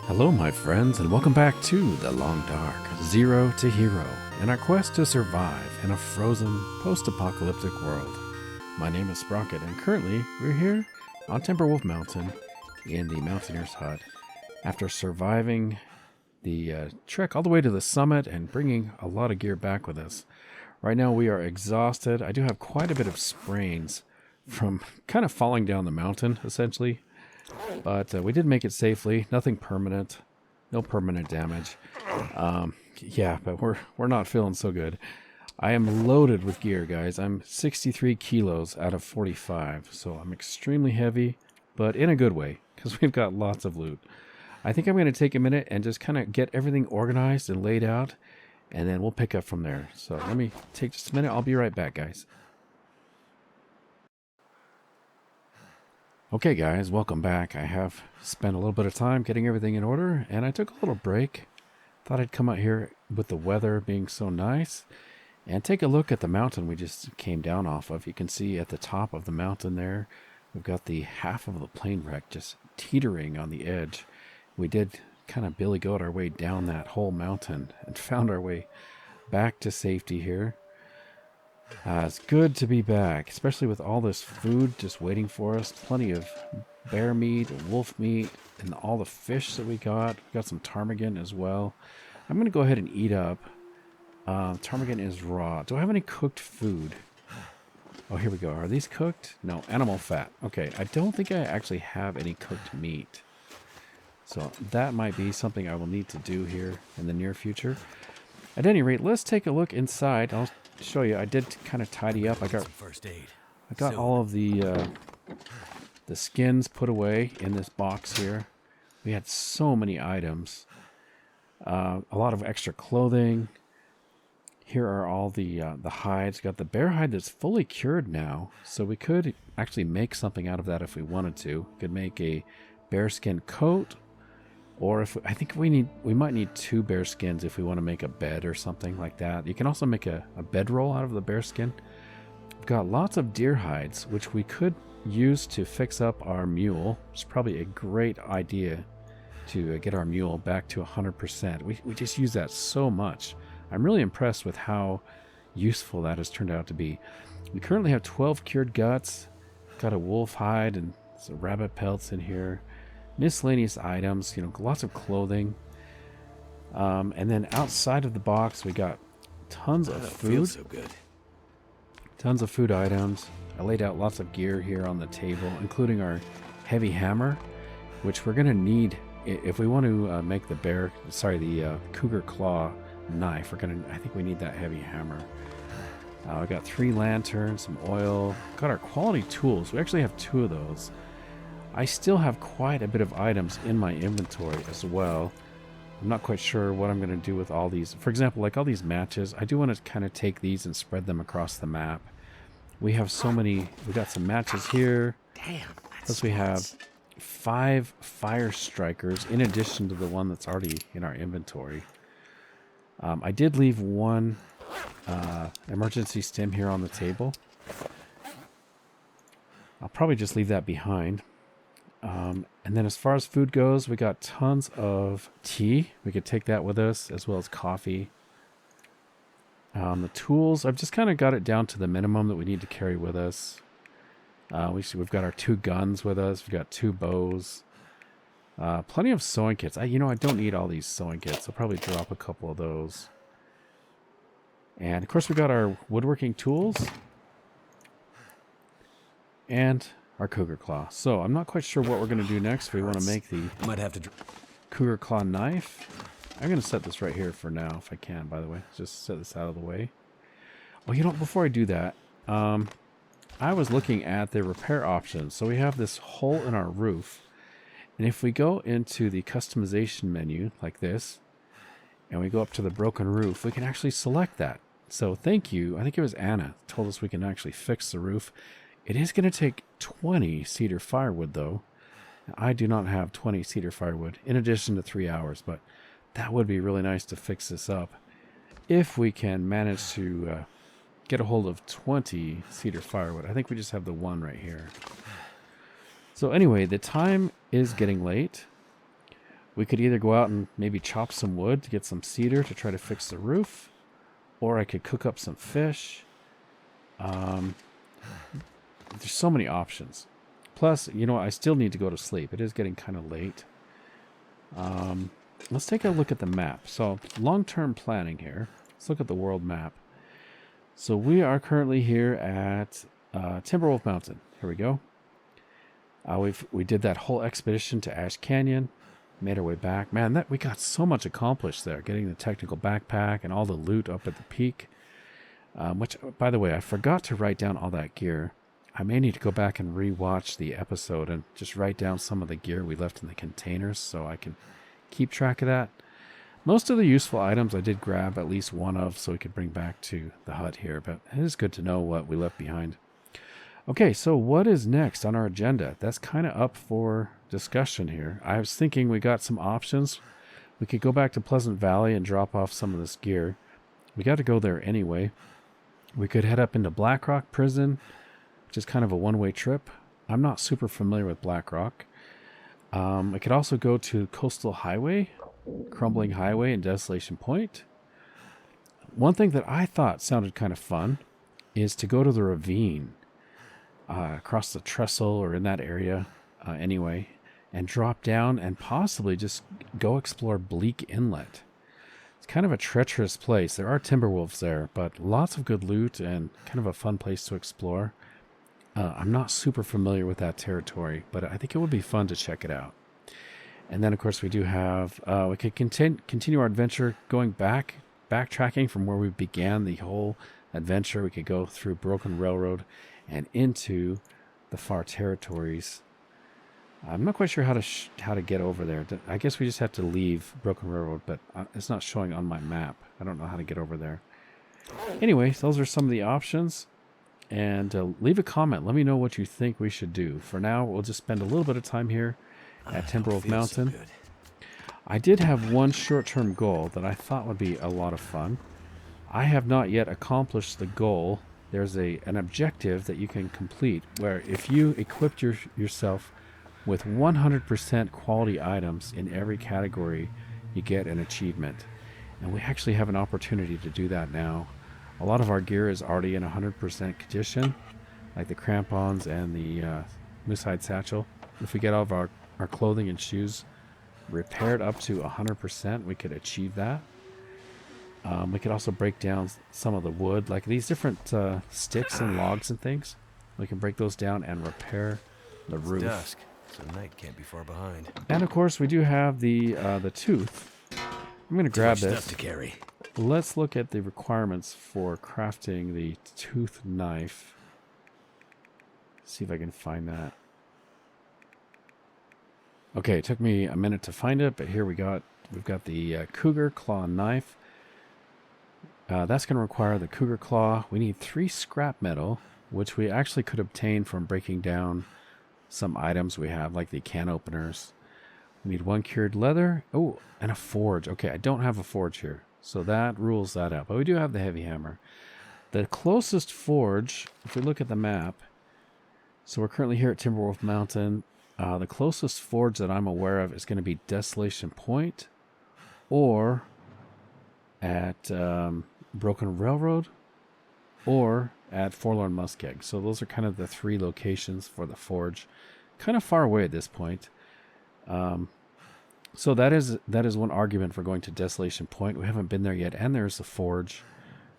Hello, my friends, and welcome back to The Long Dark, Zero to Hero, in our quest to survive in a frozen, post-apocalyptic world. My name is Sprocket, and currently we're here on Timberwolf Mountain in the Mountaineers Hut after surviving the trek all the way to the summit and bringing a lot of gear back with us. Right now we are exhausted. I do have quite a bit of sprains from kind of falling down the mountain, essentially. But we did make it safely. Nothing permanent. No permanent damage. Yeah, but we're not feeling so good. I am loaded with gear, guys. I'm 63 kilos out of 45. So I'm extremely heavy, but in a good way, because we've got lots of loot. I think I'm going to take a minute and just kind of get everything organized and laid out, and then we'll pick up from there. So let me take just a minute. I'll be right back, guys. Okay guys, welcome back. I have spent a little bit of time getting everything in order, and I took a little break. Thought I'd come out here with the weather being so nice and take a look at the mountain we just came down off of. You can see at the top of the mountain there, we've got the half of the plane wreck just teetering on the edge. We did kind of billy goat our way down that whole mountain and found our way back to safety here. It's good to be back, especially with all this food just waiting for us. Plenty of bear meat, wolf meat, and all the fish that we got. We got some ptarmigan as well. I'm going to go ahead and eat up. Ptarmigan is raw. Do I have any cooked food? Oh, here we go. Are these cooked? No, animal fat. Okay, I don't think I actually have any cooked meat. So that might be something I will need to do here in the near future. At any rate, let's take a look inside. I'll show you. I did kind of tidy up. I got all of the skins put away in this box here. We had so many items. A lot of extra clothing. Here are all the hides. Got the bear hide that's fully cured now, so we could actually make something out of that if we wanted to. We could make a bearskin coat. Or if I think we might need 2 bear skins if we want to make a bed or something like that. You can also make a bedroll out of the bear skin. We've got lots of deer hides, which we could use to fix up our mule. It's probably a great idea to get our mule back to 100%. We just use that so much. I'm really impressed with how useful that has turned out to be. We currently have 12 cured guts. Got a wolf hide and some rabbit pelts in here. Miscellaneous items, lots of clothing. And then outside of the box, we got tons of food. So good. Tons of food items. I laid out lots of gear here on the table, including our heavy hammer, which we're going to need if we want to make the Cougar Claw Knife. I think we need that heavy hammer. I got 3 lanterns, some oil. Got our quality tools. We actually have 2 of those. I still have quite a bit of items in my inventory as well. I'm not quite sure what I'm going to do with all these. For example, like all these matches, I do want to kind of take these and spread them across the map. We have so many. We got some matches here. Damn. Plus we have 5 fire strikers in addition to the one that's already in our inventory. I did leave 1 emergency stim here on the table. I'll probably just leave that behind. And then as far as food goes, we got tons of tea. We could take that with us, as well as coffee. The tools, I've just kind of got it down to the minimum that we need to carry with us. We've got our 2 guns with us. We've got 2 bows. Plenty of sewing kits. I don't need all these sewing kits. I'll probably drop a couple of those. And of course, we got our woodworking tools. And our Cougar Claw. So I'm not quite sure what we're going to do next. We want to make the Cougar Claw Knife. I'm going to set this right here for now, if I can, by the way. Just set this out of the way. Oh, before I do that, I was looking at the repair options. So we have this hole in our roof. And if we go into the customization menu, like this, and we go up to the broken roof, we can actually select that. So thank you. I think it was Anna told us we can actually fix the roof. It is going to take 20 cedar firewood, though. I do not have 20 cedar firewood, in addition to 3 hours, but that would be really nice to fix this up. If we can manage to get a hold of 20 cedar firewood. I think we just have the 1 right here. So anyway, the time is getting late. We could either go out and maybe chop some wood to get some cedar to try to fix the roof, or I could cook up some fish. There's so many options. Plus, you know, I still need to go to sleep. It is getting kind of late. Let's take a look at the map. So, long-term planning here. Let's look at the world map. So, we are currently here at Timberwolf Mountain. Here we go. We did that whole expedition to Ash Canyon. Made our way back. Man, we got so much accomplished there. Getting the technical backpack and all the loot up at the peak. Which, by the way, I forgot to write down all that gear. I may need to go back and re-watch the episode and just write down some of the gear we left in the containers so I can keep track of that. Most of the useful items I did grab at least one of so we could bring back to the hut here, but it is good to know what we left behind. Okay, so what is next on our agenda? That's kind of up for discussion here. I was thinking we got some options. We could go back to Pleasant Valley and drop off some of this gear. We got to go there anyway. We could head up into Blackrock Prison, which is kind of a one-way trip. I'm not super familiar with Blackrock. I could also go to Coastal Highway, Crumbling Highway, and Desolation Point. One thing that I thought sounded kind of fun is to go to the ravine across the trestle or in that area anyway, and drop down and possibly just go explore Bleak Inlet. It's kind of a treacherous place. There are timberwolves there, but lots of good loot and kind of a fun place to explore. I'm not super familiar with that territory, but I think it would be fun to check it out. And then, of course, we do have, we could continue our adventure going backtracking from where we began the whole adventure. We could go through Broken Railroad and into the far territories. I'm not quite sure how to get over there. I guess we just have to leave Broken Railroad, but it's not showing on my map. I don't know how to get over there. Anyway, those are some of the options. And leave a comment. Let me know what you think we should do. For now, we'll just spend a little bit of time here at Timberwolf Mountain. So I did have one short-term goal that I thought would be a lot of fun. I have not yet accomplished the goal. There's an objective that you can complete where if you equip yourself with 100% quality items in every category, you get an achievement. And we actually have an opportunity to do that now. A lot of our gear is already in 100% condition, like the crampons and the moosehide satchel. If we get all of our clothing and shoes repaired up to 100%, we could achieve that. We could also break down some of the wood, like these different sticks and logs and things. We can break those down and repair the roof. It's dusk, so night can't be far behind. And of course, we do have the tooth. I'm going to grab this. Stuff to carry. Let's look at the requirements for crafting the tooth knife. See if I can find that. Okay, it took me a minute to find it, but here we've got the Cougar Claw Knife. That's going to require the Cougar Claw. We need 3 scrap metal, which we actually could obtain from breaking down some items we have, like the can openers. We need 1 cured leather. Oh, and a forge. Okay, I don't have a forge here, so that rules that out. But we do have the heavy hammer. The closest forge, if we look at the map, so we're currently here at Timberwolf Mountain. The closest forge that I'm aware of is going to be Desolation Point, or at Broken Railroad, or at Forlorn Muskeg. So those are kind of the 3 locations for the forge. Kind of far away at this point. So that is one argument for going to Desolation Point. We haven't been there yet, and there's the forge,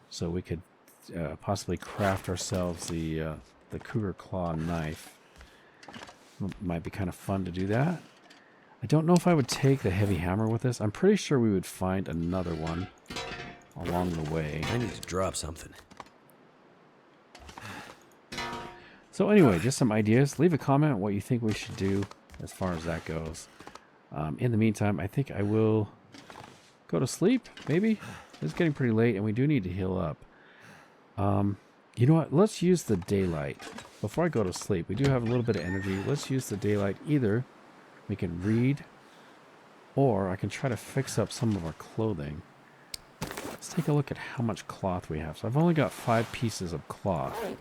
so we could possibly craft ourselves the Cougar Claw Knife. Might be kind of fun to do that. I don't know if I would take the heavy hammer with us. I'm pretty sure we would find another one along the way. I need to drop something. So anyway, just some ideas. Leave a comment on what you think we should do as far as that goes. In the meantime, I think I will go to sleep, maybe? It's getting pretty late, and we do need to heal up. You know what? Let's use the daylight. Before I go to sleep, we do have a little bit of energy. Let's use the daylight. Either we can read, or I can try to fix up some of our clothing. Let's take a look at how much cloth we have. So I've only got 5 pieces of cloth.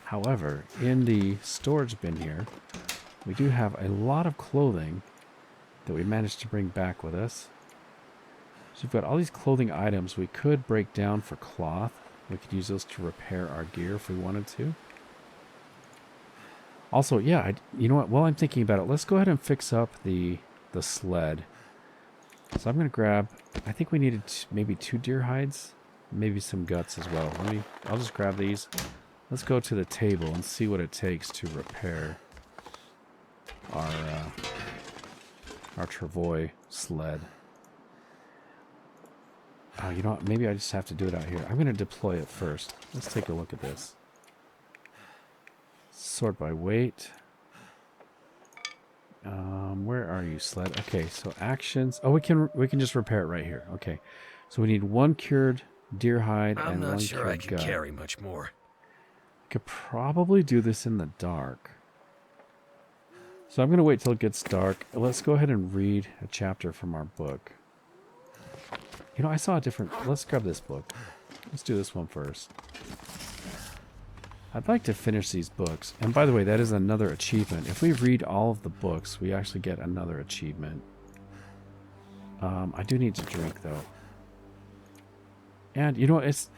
However, in the storage bin here, we do have a lot of clothing that we managed to bring back with us. So we've got all these clothing items we could break down for cloth. We could use those to repair our gear if we wanted to. Also, yeah, you know what? While I'm thinking about it, let's go ahead and fix up the sled. So I'm going to grab, I think we needed maybe 2 deer hides, maybe some guts as well. I'll just grab these. Let's go to the table and see what it takes to repair our travois sled. Oh, you know what? Maybe I just have to do it out here. I'm going to deploy it first. Let's take a look at this. Sort by weight. Where are you, sled? Okay, so actions. Oh, we can just repair it right here. Okay, so we need 1 cured deer hide and 1 cured gut. I'm not sure I can carry much more. Could probably do this in the dark. So I'm going to wait till it gets dark. Let's go ahead and read a chapter from our book. You know, I saw a different... Let's grab this book. Let's do this one first. I'd like to finish these books. And by the way, that is another achievement. If we read all of the books, we actually get another achievement. I do need to drink, though. And, you know, it's...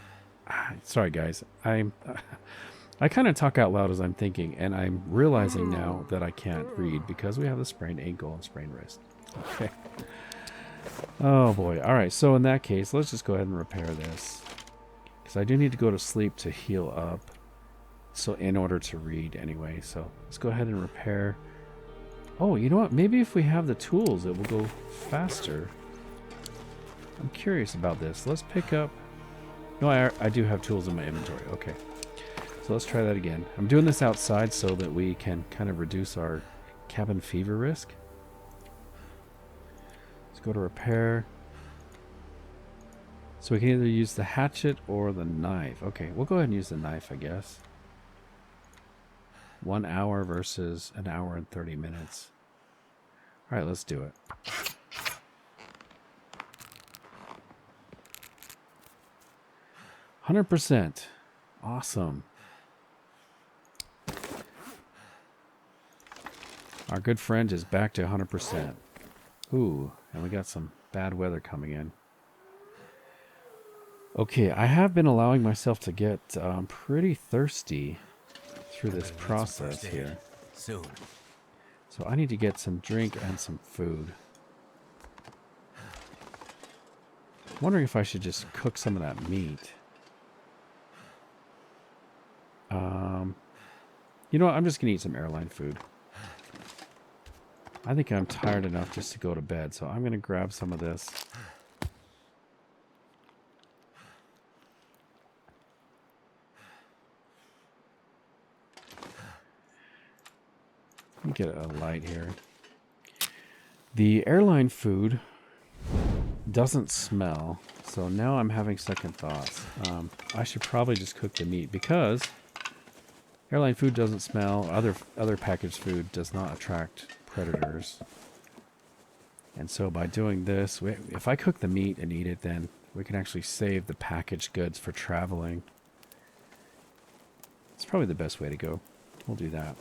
Sorry, guys. I kind of talk out loud as I'm thinking, and I'm realizing now that I can't read because we have a sprained ankle and sprained wrist. Okay. Oh, boy. All right, so in that case, let's just go ahead and repair this. Because I do need to go to sleep to heal up. So in order to read anyway. So let's go ahead and repair. Oh, you know what? Maybe if we have the tools, it will go faster. I'm curious about this. Let's pick up... No, I do have tools in my inventory. Okay. So let's try that again. I'm doing this outside so that we can kind of reduce our cabin fever risk. Let's go to repair. So we can either use the hatchet or the knife. Okay, we'll go ahead and use the knife, I guess. 1 hour versus 1 hour and 30 minutes. All right, let's do it. %. Awesome. Our good friend is back to 100%. Ooh, and we got some bad weather coming in. Okay, I have been allowing myself to get pretty thirsty through this process here. Soon. So I need to get some drink and some food. I'm wondering if I should just cook some of that meat. You know what? I'm just going to eat some airline food. I think I'm tired enough just to go to bed, so I'm going to grab some of this. Let me get a light here. The airline food doesn't smell, so now I'm having second thoughts. I should probably just cook the meat because airline food doesn't smell. Other packaged food does not attract predators. And so by doing this, if I cook the meat and eat it, then we can actually save the packaged goods for traveling. It's probably the best way to go. We'll do that.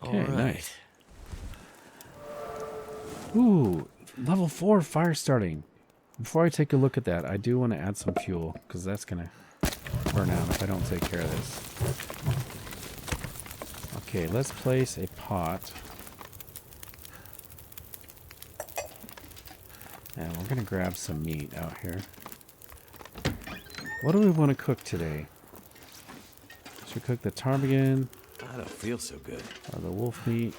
Okay, all right. Nice. Ooh, level 4 fire starting. Before I take a look at that, I do want to add some fuel because that's going to burn out if I don't take care of this. Okay, let's place a pot. And we're going to grab some meat out here. What do we want to cook today? Should we cook the ptarmigan? I don't feel so good. Or the wolf meat?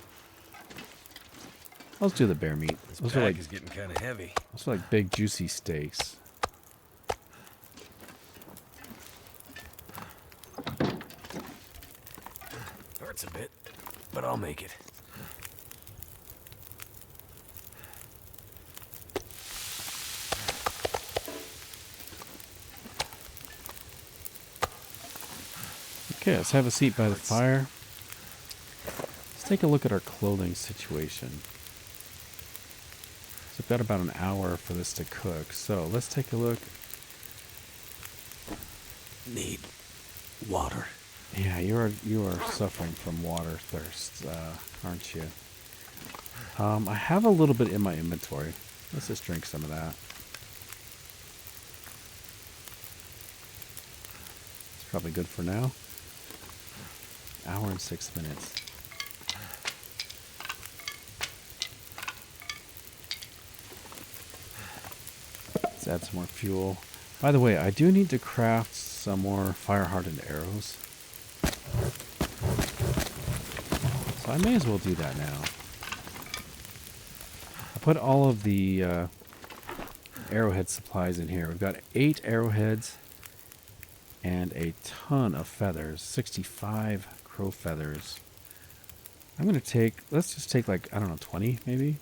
Let's do the bear meat. This pack is getting kind of heavy. Those are like big, juicy steaks. Hurts a bit, but I'll make it. Okay, let's have a seat by the fire. Let's take a look at our clothing situation. So we've got about an hour for this to cook. So let's take a look. need water. Yeah, you are suffering from water thirst, aren't you? I have a little bit in my inventory. Let's just drink some of that. It's probably good for now. Hour and 6 minutes. Let's add some more fuel. By the way, I do need to craft some more fire-hardened arrows. So I may as well do that now. I put all of the arrowhead supplies in here. We've got 8 arrowheads and a ton of feathers. 65 crow feathers. I'm going to take, let's just take like, I don't know, 20 maybe?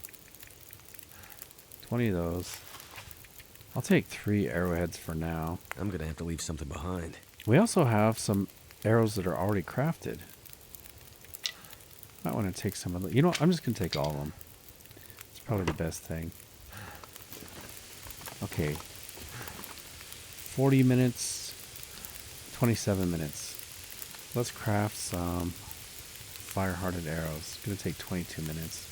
20 of those. I'll take 3 arrowheads for now. I'm gonna have to leave something behind. We also have some arrows that are already crafted. Might want to take some of them. You know what? I'm just going to take all of them. It's probably the best thing. Okay. 40 minutes. 27 minutes. Let's craft some fire-hardened arrows. It's going to take 22 minutes.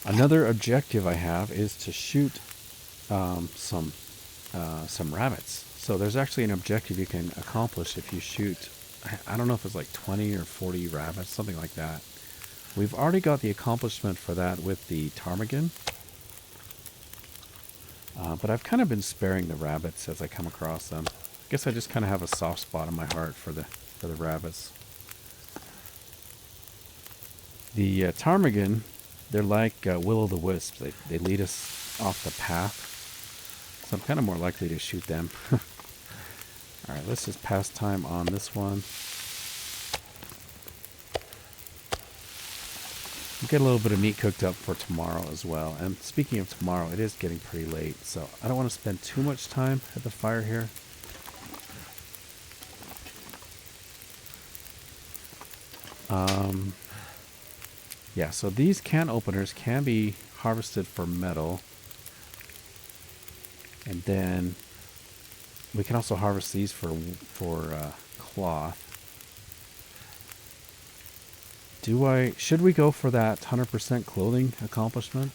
Another objective I have is to shoot some rabbits. So there's actually an objective you can accomplish if you shoot, I don't know if it's like 20 or 40 rabbits, something like that. We've already got the accomplishment for that with the ptarmigan. But I've kind of been sparing the rabbits as I come across them. I guess I just kind of have a soft spot in my heart for the rabbits. The ptarmigan, they're like will-o'-the-wisp. They lead us off the path. So I'm kind of more likely to shoot them. Alright, let's just pass time on this one. We'll get a little bit of meat cooked up for tomorrow as well. And speaking of tomorrow, it is getting pretty late. So I don't want to spend too much time at the fire here. Yeah, so these can openers can be harvested for metal. And then we can also harvest these for cloth. Should we go for that 100% clothing accomplishment?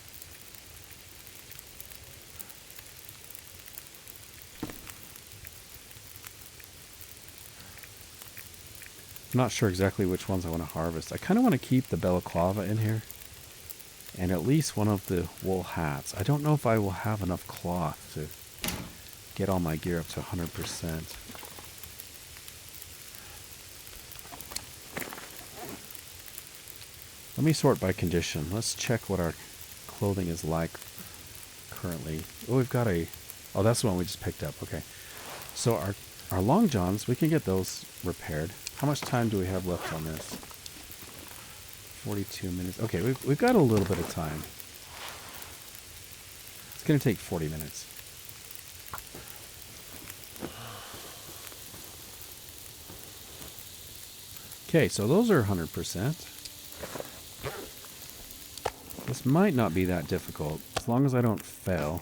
I'm not sure exactly which ones I want to harvest. I kind of want to keep the balaclava in here. And at least one of the wool hats. I don't know if I will have enough cloth to get all my gear up to 100%. Let me sort by condition. Let's check what our clothing is like currently. Oh, we've got oh, that's the one we just picked up. Okay. So our long johns, we can get those repaired. How much time do we have left on this? 42 minutes. Okay, we've got a little bit of time. It's going to take 40 minutes. Okay, so those are 100%. This might not be that difficult, as long as I don't fail.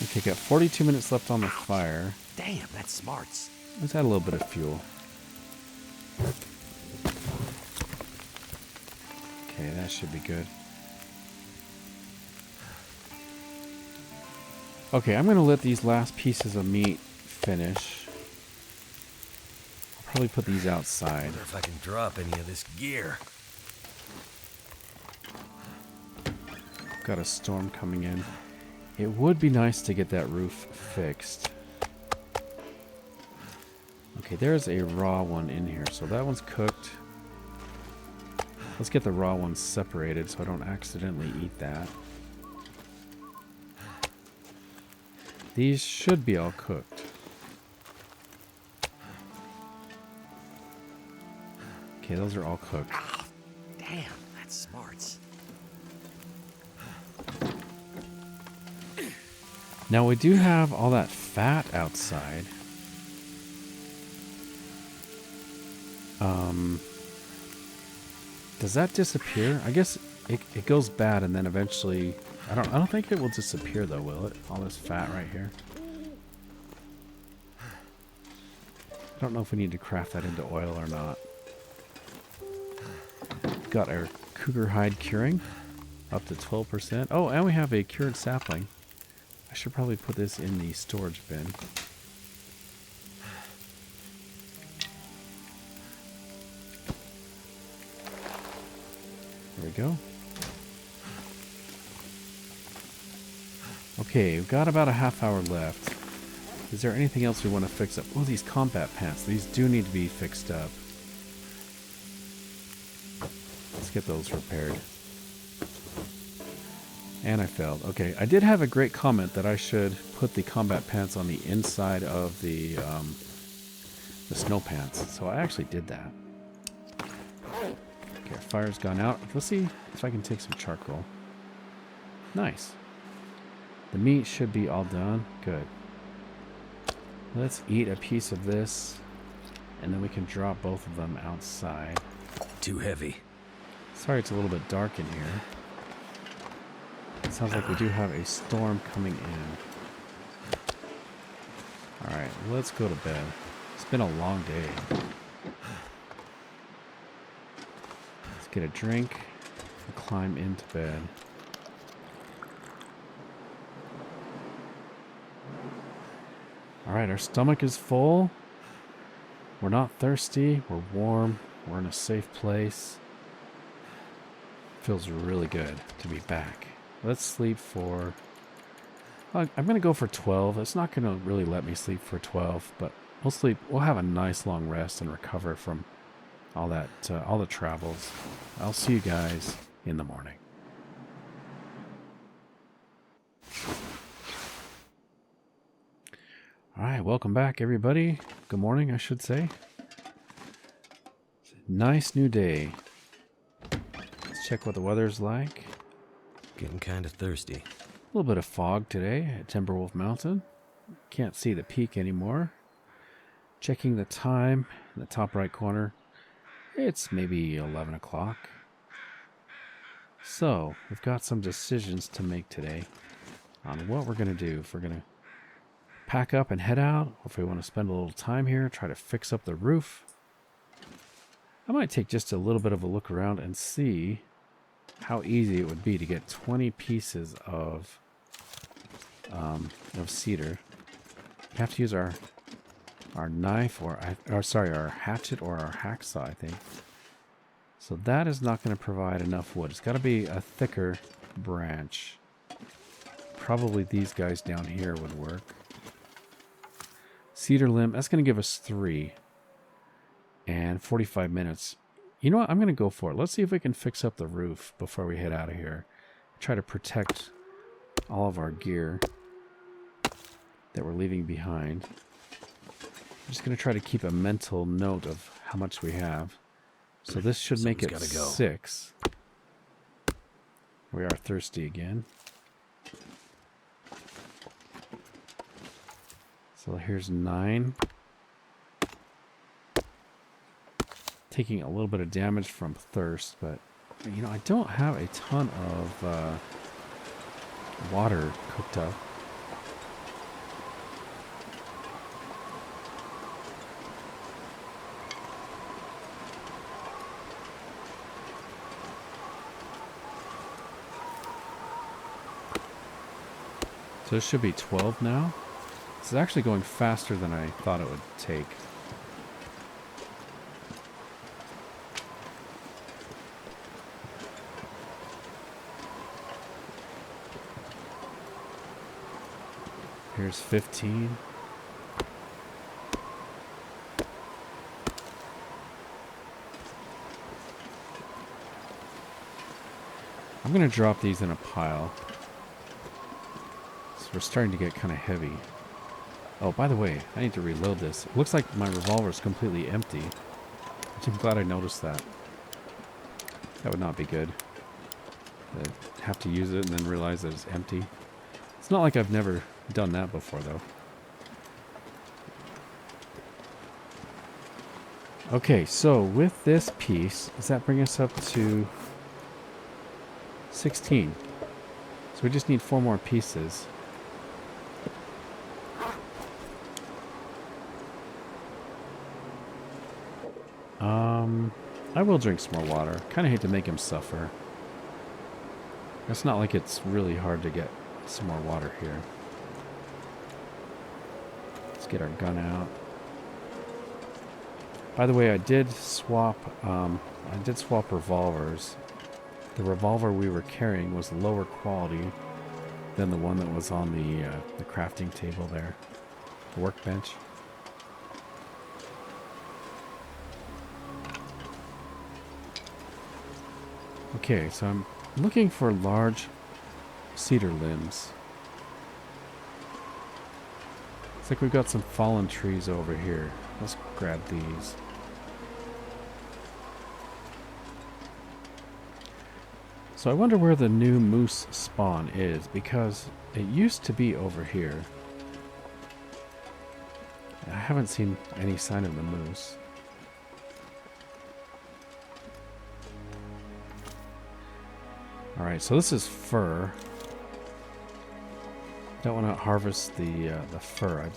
Okay, got 42 minutes left on the fire. Damn, that's smarts. Let's add a little bit of fuel. Okay, that should be good. Okay, I'm going to let these last pieces of meat finish. I'll probably put these outside. I wonder if I can drop any of this gear. Got a storm coming in. It would be nice to get that roof fixed. Okay, there's a raw one in here, so that one's cooked. Let's get the raw ones separated so I don't accidentally eat that. These should be all cooked. Okay, those are all cooked. Oh, damn, that's smarts. Now we do have all that fat outside. Does that disappear? I guess it goes bad and then eventually... I don't think it will disappear though, will it? All this fat right here. I don't know if we need to craft that into oil or not. Got our cougar hide curing. Up to 12%. Oh, and we have a cured sapling. I should probably put this in the storage bin. There we go. Okay, we've got about a half hour left. Is there anything else we want to fix up? Oh, these combat pants. These do need to be fixed up. Let's get those repaired. And I failed. Okay, I did have a great comment that I should put the combat pants on the inside of the snow pants. So I actually did that. Okay, our fire's gone out. Let's see if I can take some charcoal. Nice. The meat should be all done. Good. Let's eat a piece of this, and then we can drop both of them outside. Too heavy. Sorry it's a little bit dark in here. It sounds like we do have a storm coming in. Alright, let's go to bed. It's been a long day. Let's get a drink and climb into bed. Alright, our stomach is full. We're not thirsty. We're warm. We're in a safe place. Feels really good to be back. Let's sleep for... I'm going to go for 12. It's not going to really let me sleep for 12, but we'll sleep. We'll have a nice long rest and recover from all that, all the travels. I'll see you guys in the morning. All right, welcome back, everybody. Good morning, I should say. Nice new day. Let's check what the weather's like. Getting kind of thirsty. A little bit of fog today at Timberwolf Mountain. Can't see the peak anymore. Checking the time in the top right corner. It's maybe 11 o'clock. So, we've got some decisions to make today on what we're going to do. If we're going to pack up and head out, or if we want to spend a little time here, try to fix up the roof. I might take just a little bit of a look around and see how easy it would be to get 20 pieces of cedar. We have to use our knife or our hatchet or our hacksaw, I think. So that is not going to provide enough wood. It's got to be a thicker branch. Probably these guys down here would work. Cedar limb, that's going to give us 3 and 45 minutes. You know what? I'm going to go for it. Let's see if we can fix up the roof before we head out of here. Try to protect all of our gear that we're leaving behind. I'm just going to try to keep a mental note of how much we have. So this should make it 6. We are thirsty again. So here's 9. Taking a little bit of damage from thirst, but you know, I don't have a ton of water cooked up. So this should be 12 now. This is actually going faster than I thought it would take. Here's 15. I'm going to drop these in a pile. So we're starting to get kind of heavy. Oh, by the way, I need to reload this. It looks like my revolver is completely empty. Which I'm glad I noticed that. That would not be good. I'd have to use it and then realize that it's empty. It's not like I've never done that before, though. Okay, so with this piece, does that bring us up to 16? So we just need 4 more pieces. I will drink some more water. Kind of hate to make him suffer. It's not like it's really hard to get some more water here. Let's get our gun out. By the way, I did swap revolvers. The revolver we were carrying was lower quality than the one that was on the crafting table there, the workbench. Okay, so I'm looking for large cedar limbs. Looks like we've got some fallen trees over here. Let's grab these. So I wonder where the new moose spawn is, because it used to be over here. I haven't seen any sign of the moose. Alright, so this is fur. Don't want to harvest the fur.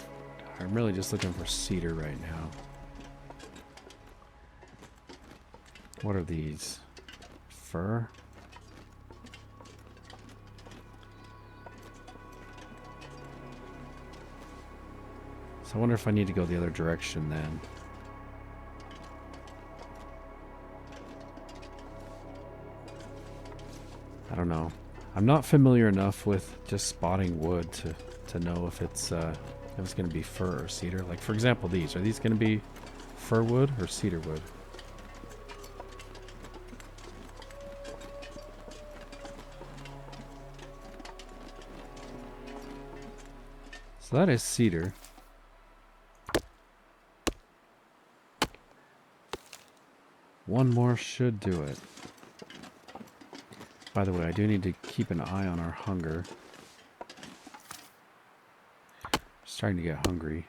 I'm really just looking for cedar right now. What are these? Fur? So I wonder if I need to go the other direction then. I don't know. I'm not familiar enough with just spotting wood to know if it's going to be fir or cedar. Like, for example, these. Are these going to be fir wood or cedar wood? So that is cedar. One more should do it. By the way, I do need to keep an eye on our hunger. Starting to get hungry.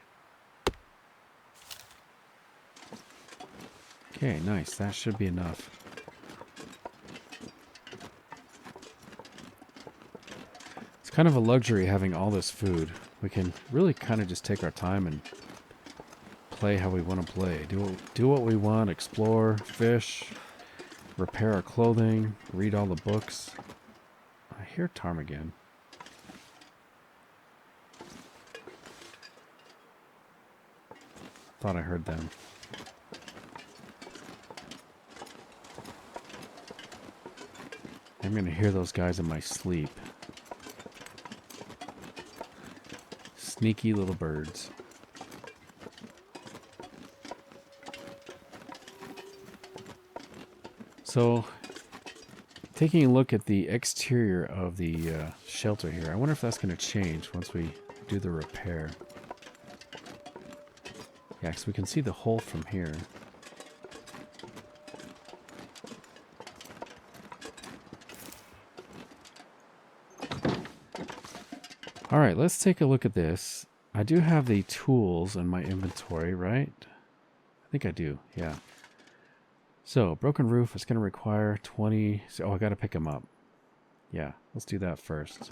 Okay, nice. That should be enough. It's kind of a luxury having all this food. We can really kind of just take our time and play how we want to play. Do what we want, explore, fish, repair our clothing, read all the books. I hear ptarmigan. Thought I heard them. I'm gonna hear those guys in my sleep. Sneaky little birds. So, taking a look at the exterior of the shelter here, I wonder if that's going to change once we do the repair. Yeah, because we can see the hole from here. Alright, let's take a look at this. I do have the tools in my inventory, right? I think I do, yeah. So, broken roof is going to require 20... Oh, I got to pick them up. Yeah, let's do that first.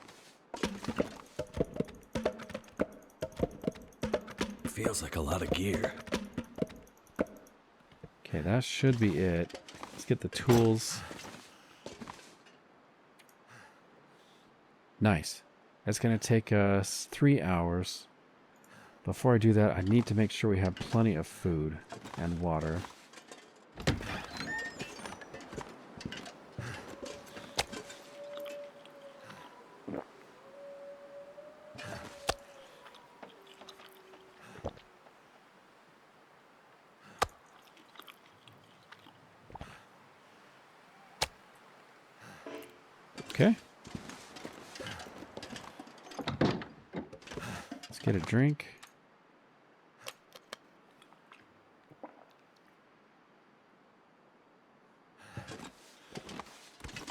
Feels like a lot of gear. Okay, that should be it. Let's get the tools. Nice. That's going to take us 3 hours. Before I do that, I need to make sure we have plenty of food and water. Okay. Let's get a drink.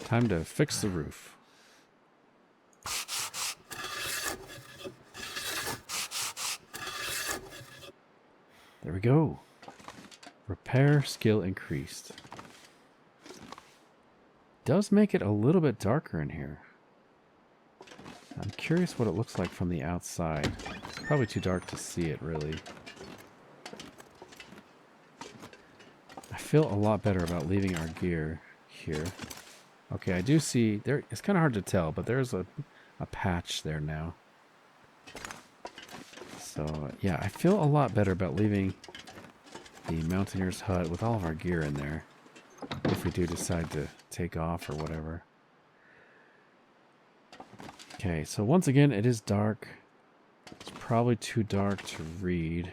Time to fix the roof. There we go. Repair skill increased. Does make it a little bit darker in here. I'm curious what it looks like from the outside. It's probably too dark to see it, really. I feel a lot better about leaving our gear here. Okay, I do see... there. It's kind of hard to tell, but there's a patch there now. So, yeah, I feel a lot better about leaving the Mountaineers Hut with all of our gear in there. If we do decide to take off or whatever. Okay, so once again, it is dark. It's probably too dark to read.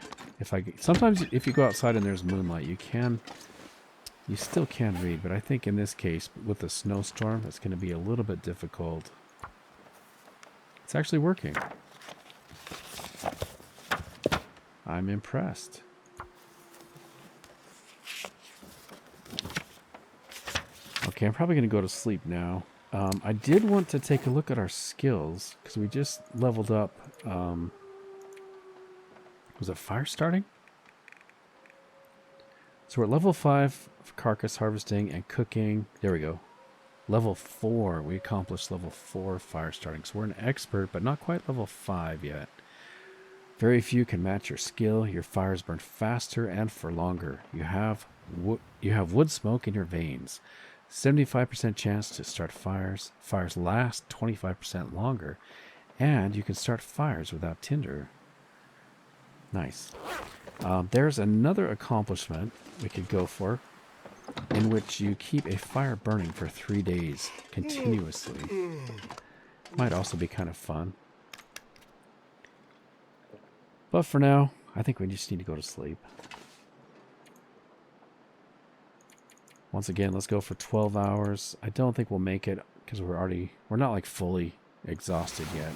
Sometimes if you go outside and there's moonlight, you still can read, but I think in this case, with the snowstorm, it's going to be a little bit difficult. It's actually working. I'm impressed. Okay, I'm probably going to go to sleep now. I did want to take a look at our skills, because we just leveled up, was it fire starting? So we're at level 5 for carcass harvesting and cooking. There we go. Level 4. We accomplished level 4 fire starting. So we're an expert, but not quite level 5 yet. Very few can match your skill. Your fires burn faster and for longer. You have wood smoke in your veins. 75% chance to start fires. Fires last 25% longer. And you can start fires without tinder. Nice. There's another accomplishment we could go for, in which you keep a fire burning for 3 days continuously. Might also be kind of fun. But for now, I think we just need to go to sleep. Once again, let's go for 12 hours. I don't think we'll make it because we're not like fully exhausted yet.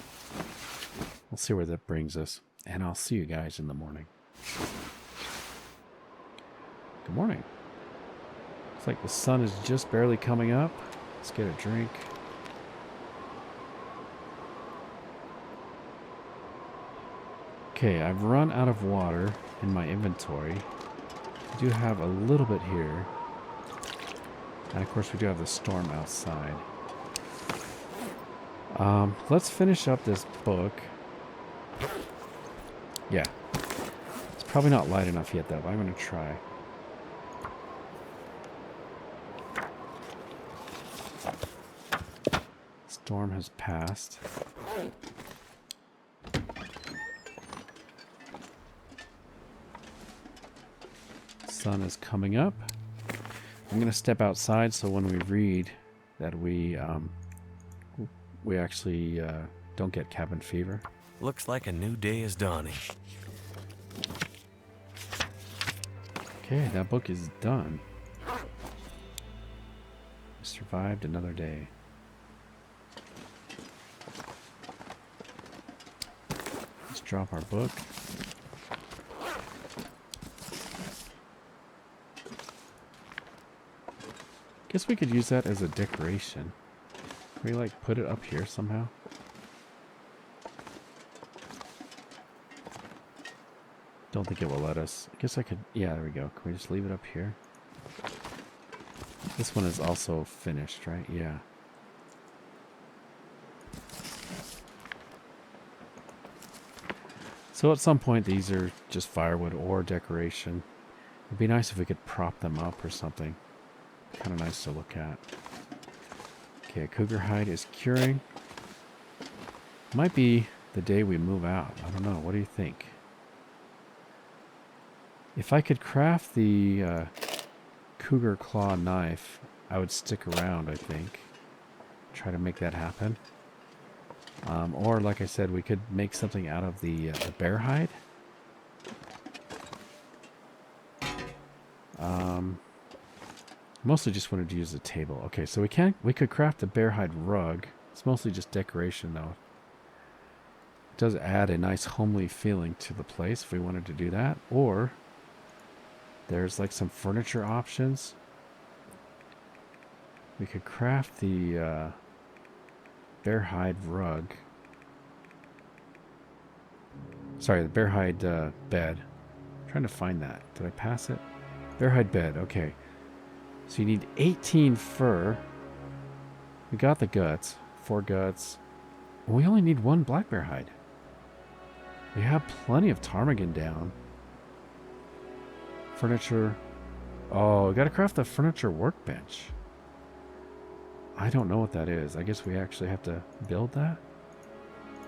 We'll see where that brings us. And I'll see you guys in the morning. Good morning. Looks like the sun is just barely coming up. Let's get a drink. Okay, I've run out of water in my inventory. I do have a little bit here. And of course we do have the storm outside. Let's finish up this book. Yeah. It's probably not light enough yet though, but I'm going to try. Storm has passed. Sun is coming up. I'm going to step outside so when we read that we actually don't get cabin fever. Looks like a new day is dawning. Okay, that book is done. Survived another day. Let's drop our book. Guess we could use that as a decoration. Can we like put it up here somehow? Don't think it will let us. I guess I could. Yeah, there we go. Can we just leave it up here? This one is also finished, right? Yeah. So at some point these are just firewood or decoration. It'd be nice if we could prop them up or something. Kind of nice to look at. Okay, cougar hide is curing. Might be the day we move out. I don't know. What do you think? If I could craft the Cougar Claw Knife, I would stick around, I think. Try to make that happen. Or, like I said, we could make something out of the bear hide. Mostly just wanted to use the table. Okay, so we could craft a bear hide rug. It's mostly just decoration, though. It does add a nice homely feeling to the place if we wanted to do that. Or there's like some furniture options. We could craft the bear hide rug. Sorry, the bear hide bed. I'm trying to find that. Did I pass it? Bear hide bed. Okay. So you need 18 fur. We got the guts. 4 guts. We only need 1 black bear hide. We have plenty of ptarmigan down. Furniture. Oh, we gotta craft the furniture workbench. I don't know what that is. I guess we actually have to build that?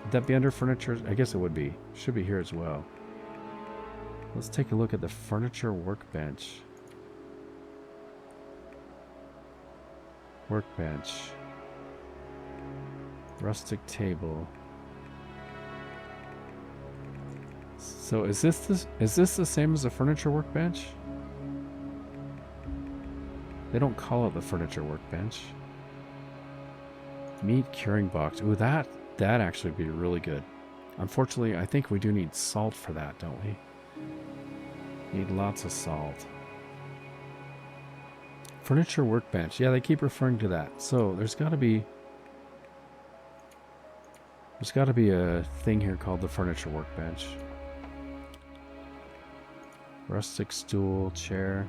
Would that be under furniture? I guess it would be. Should be here as well. Let's take a look at the furniture workbench. Workbench. Rustic table. So is this the same as the furniture workbench? They don't call it the furniture workbench. Meat curing box. Ooh, that actually would be really good. Unfortunately, I think we do need salt for that, don't we? Need lots of salt. Furniture workbench. Yeah, they keep referring to that. So there's got to be a thing here called the furniture workbench. Rustic stool, chair.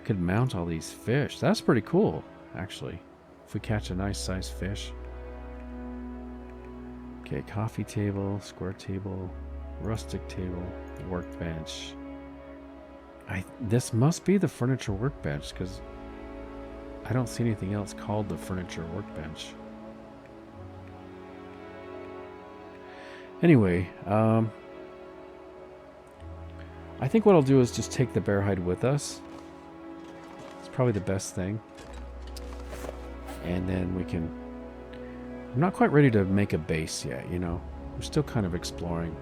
Could mount all these fish. That's pretty cool, actually. If we catch a nice sized fish. Okay, coffee table, square table, rustic table, workbench. This must be the furniture workbench because I don't see anything else called the furniture workbench. Anyway, I think what I'll do is just take the bear hide with us. It's probably the best thing. And then we can... I'm not quite ready to make a base yet, you know. We're still kind of exploring.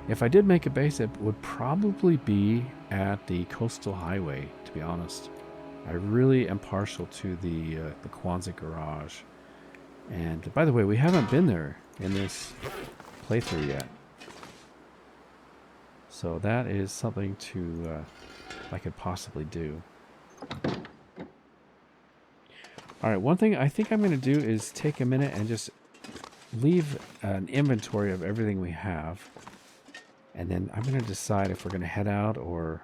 If I did make a base, it would probably be at the coastal highway, to be honest. I really am partial to the Quonset garage. And by the way, we haven't been there in this playthrough yet. So that is something to I could possibly do. Alright, one thing I think I'm going to do is take a minute and just leave an inventory of everything we have. And then I'm going to decide if we're going to head out or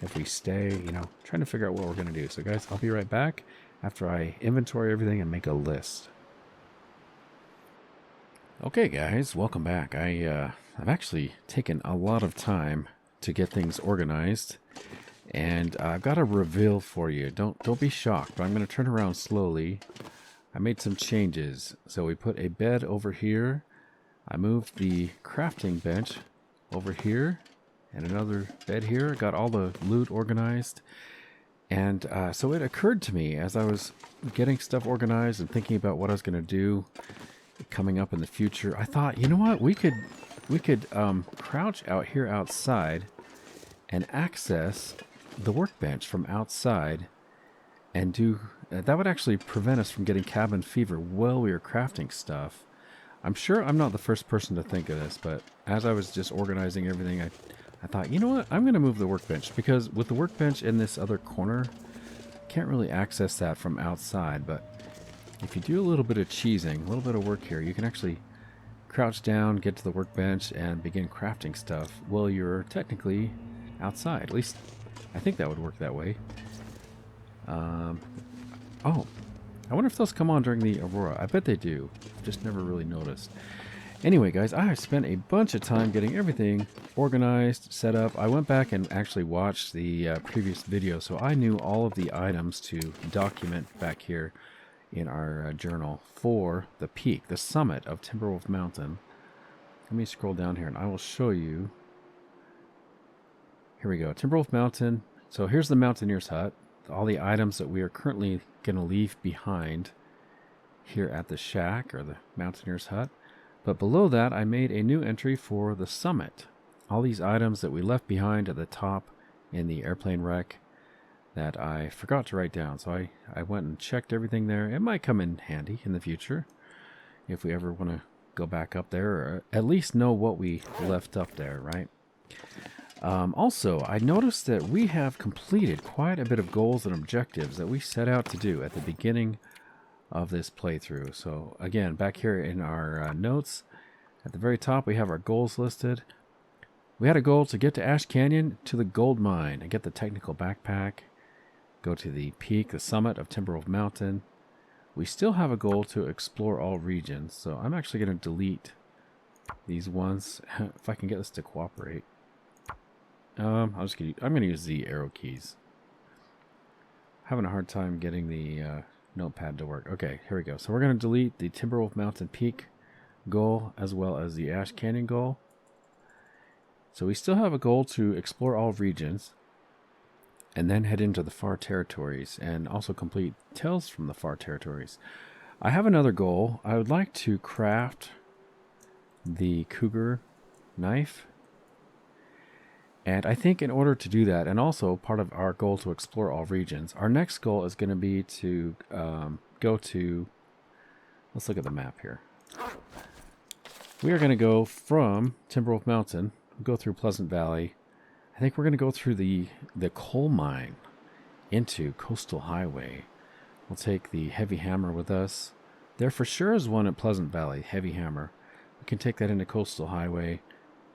if we stay, you know, trying to figure out what we're going to do. So guys, I'll be right back after I inventory everything and make a list. Okay guys, welcome back. I've actually taken a lot of time to get things organized. And I've got a reveal for you. Don't be shocked, but I'm going to turn around slowly. I made some changes. So we put a bed over here. I moved the crafting bench over here. And another bed here. Got all the loot organized. And so it occurred to me as I was getting stuff organized and thinking about what I was going to do coming up in the future. I thought, you know what? We could crouch out here outside and access the workbench from outside and do that would actually prevent us from getting cabin fever while we were crafting stuff. I'm sure I'm not the first person to think of this, but as I was just organizing everything, I thought, you know what, I'm going to move the workbench because with the workbench in this other corner, can't really access that from outside. But if you do a little bit of cheesing, a little bit of work here, you can actually crouch down, get to the workbench, and begin crafting stuff while you're technically outside. At least I think that would work that way. Oh, I wonder if those come on during the aurora. I bet they do. Just never really noticed. Anyway, guys, I have spent a bunch of time getting everything organized, set up. I went back and actually watched the previous video, so I knew all of the items to document back here in our journal for the peak, the summit of Timberwolf Mountain. Let me scroll down here and I will show you. Here we go, Timberwolf Mountain. So here's the Mountaineers Hut. All the items that we are currently going to leave behind here at the shack or the Mountaineers Hut. But below that, I made a new entry for the summit. All these items that we left behind at the top in the airplane wreck that I forgot to write down. So I went and checked everything there. It might come in handy in the future if we ever want to go back up there, or at least know what we left up there, right? Also, I noticed that we have completed quite a bit of goals and objectives that we set out to do at the beginning of this playthrough. So again, back here in our notes, at the very top we have our goals listed. We had a goal to get to Ash Canyon to the gold mine and get the technical backpack, go to the peak, the summit of Timberwolf Mountain. We still have a goal to explore all regions, so I'm actually going to delete these ones if I can get this to cooperate. I'm going to use the arrow keys. Having a hard time getting the notepad to work. Okay, here we go. So we're going to delete the Timberwolf Mountain peak goal as well as the Ash Canyon goal. So we still have a goal to explore all regions and then head into the far territories and also complete Tales from the Far Territories. I have another goal. I would like to craft the Cougar Knife. And I think in order to do that, and also part of our goal to explore all regions, our next goal is going to be to go to, let's look at the map here. We are going to go from Timberwolf Mountain, go through Pleasant Valley. I think we're going to go through the coal mine into Coastal Highway. We'll take the heavy hammer with us. There for sure is one at Pleasant Valley, heavy hammer. We can take that into Coastal Highway.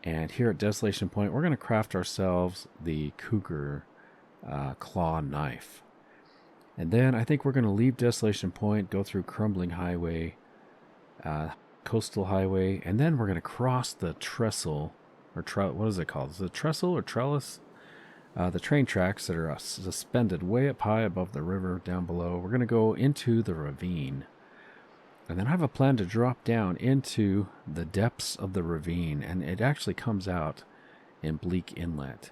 And here at Desolation Point, we're going to craft ourselves the Cougar Claw Knife. And then I think we're going to leave Desolation Point, go through Crumbling Highway, Coastal Highway, and then we're going to cross the trestle, or what is it called? Is it trestle or trellis? The train tracks that are suspended way up high above the river down below. We're going to go into the ravine. And then I have a plan to drop down into the depths of the ravine, and it actually comes out in Bleak Inlet.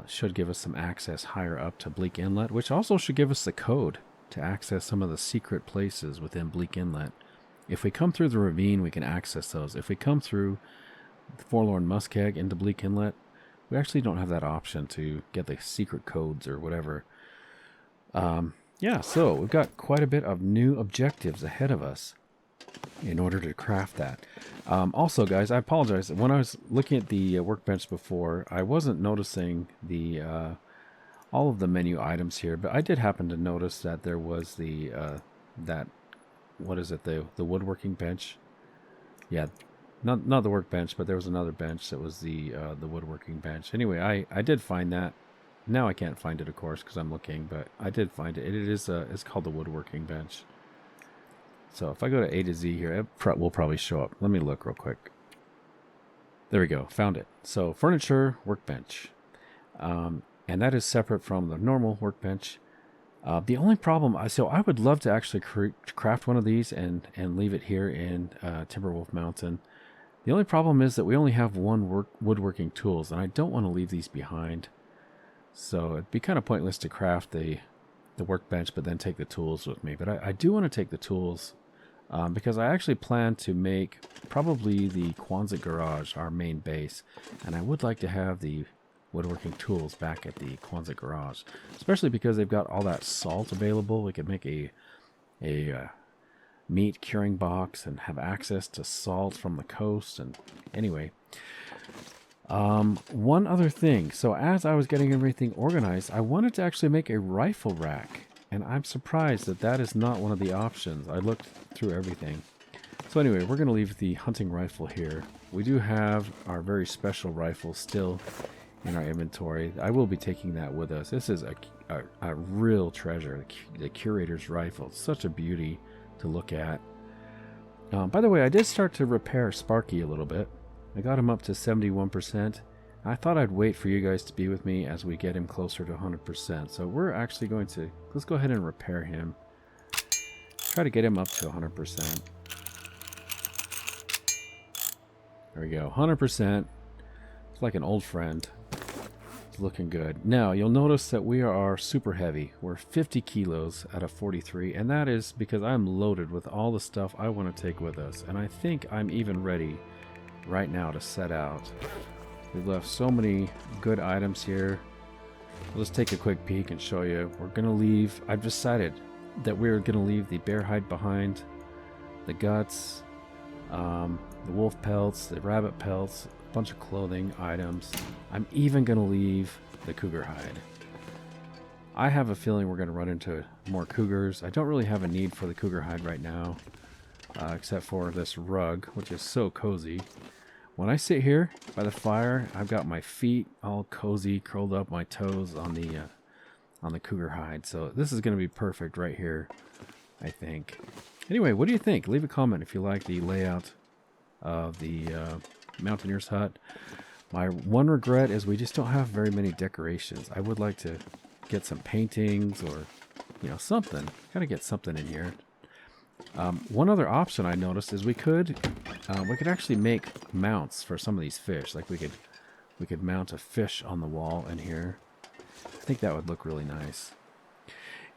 Should give us some access higher up to Bleak Inlet, which also should give us the code to access some of the secret places within Bleak Inlet. If we come through the ravine, we can access those. If we come through the Forlorn Muskeg into Bleak Inlet, we actually don't have that option to get the secret codes or whatever. Yeah, so we've got quite a bit of new objectives ahead of us in order to craft that. Also, guys, I apologize. When I was looking at the workbench before, I wasn't noticing the all of the menu items here, but I did happen to notice that there was the what is it, the woodworking bench. Yeah, not the workbench, but there was another bench that was the woodworking bench. Anyway, I did find that. Now I can't find it, of course, because I'm looking, but I did find it. It is it's called the woodworking bench. So if I go to A to Z here, it will probably show up. Let me look real quick. There we go, found it. So furniture workbench, and that is separate from the normal workbench. The only problem, so I would love to actually craft one of these and leave it here in Timberwolf Mountain. The only problem is that we only have one woodworking tools, and I don't want to leave these behind. So it'd be kind of pointless to craft the workbench, but then take the tools with me. But I do want to take the tools because I actually plan to make probably the Quonset garage our main base. And I would like to have the woodworking tools back at the Quonset garage, especially because they've got all that salt available. We could make a meat curing box and have access to salt from the coast. And anyway, one other thing. So as I was getting everything organized, I wanted to actually make a rifle rack, and I'm surprised that that is not one of the options. I looked through everything. So anyway, we're going to leave the hunting rifle here. We do have our very special rifle still in our inventory. I will be taking that with us. This is a real treasure, the curator's rifle. It's such a beauty to look at. By the way, I did start to repair Sparky a little bit. I got him up to 71%. I thought I'd wait for you guys to be with me as we get him closer to 100%. So we're actually going to, let's go ahead and repair him. Try to get him up to 100%. There we go, 100%. It's like an old friend. It's looking good. Now, you'll notice that we are super heavy. We're 50 kilos out of 43, and that is because I'm loaded with all the stuff I want to take with us. And I think I'm even ready right now to set out. We've left so many good items here. Let's take a quick peek and show you. We're gonna leave, I've decided that we're gonna leave the bear hide behind, the guts, the wolf pelts, the rabbit pelts, a bunch of clothing items. I'm even gonna leave the cougar hide. I have a feeling we're gonna run into more cougars. I don't really have a need for the cougar hide right now, except for this rug, which is so cozy. when I sit here by the fire, I've got my feet all cozy, curled up, my toes on the cougar hide. So this is going to be perfect right here, I think. Anyway, what do you think? Leave a comment if you like the layout of the Mountaineers Hut. My one regret is we just don't have very many decorations. I would like to get some paintings or, you know, something. Gotta get something in here. One other option I noticed is we could actually make mounts for some of these fish. Like we could mount a fish on the wall in here. I think that would look really nice.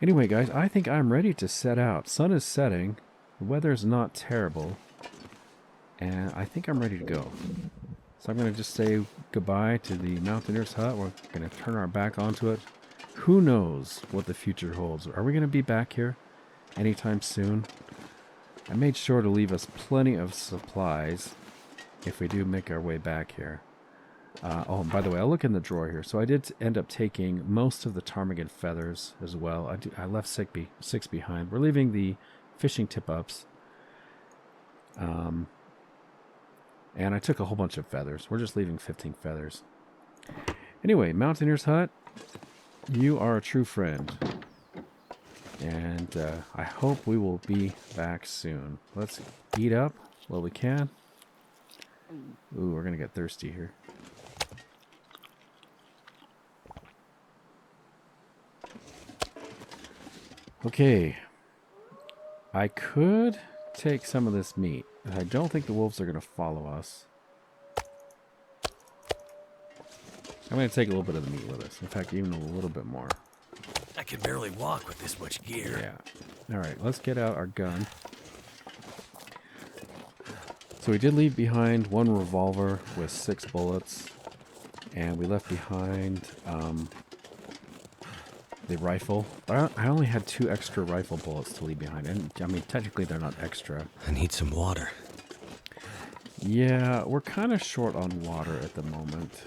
Anyway, guys, I think I'm ready to set out. Sun is setting. The weather is not terrible. And I think I'm ready to go. So I'm going to just say goodbye to the Mountaineers Hut. We're going to turn our back onto it. Who knows what the future holds? Are we going to be back here anytime soon? I made sure to leave us plenty of supplies if we do make our way back here. Oh, and by the way, I'll look in the drawer here. So I did end up taking most of the ptarmigan feathers as well. I left six behind. We're leaving the fishing tip-ups. And I took a whole bunch of feathers. We're just leaving 15 feathers. Anyway, Mountaineers Hut, you are a true friend. And I hope we will be back soon. Let's eat up while we can. Ooh, we're going to get thirsty here. Okay. I could take some of this meat. I don't think the wolves are going to follow us. I'm going to take a little bit of the meat with us. In fact, even a little bit more. I can barely walk with this much gear. Yeah. All right, let's get out our gun. So we did leave behind one revolver with 6 bullets. And we left behind the rifle. But I only had 2 extra rifle bullets to leave behind. And I mean, technically they're not extra. I need some water. Yeah, we're kind of short on water at the moment.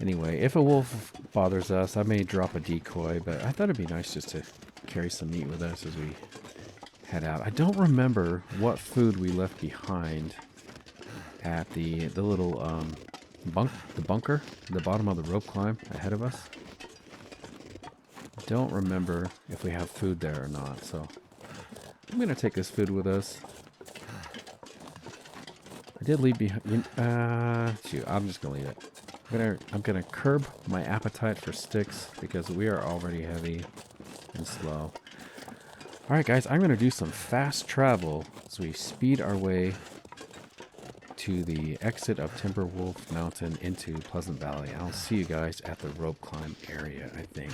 Anyway, if a wolf bothers us, I may drop a decoy, but I thought it'd be nice just to carry some meat with us as we head out. I don't remember what food we left behind at the little bunker, the bottom of the rope climb ahead of us. Don't remember if we have food there or not, so I'm gonna take this food with us. I did leave behind. Shoot, I'm just gonna leave it. I'm gonna curb my appetite for sticks because we are already heavy and slow. All right, guys, I'm gonna do some fast travel as we speed our way to the exit of Timberwolf Mountain into Pleasant Valley. I'll see you guys at the rope climb area, I think.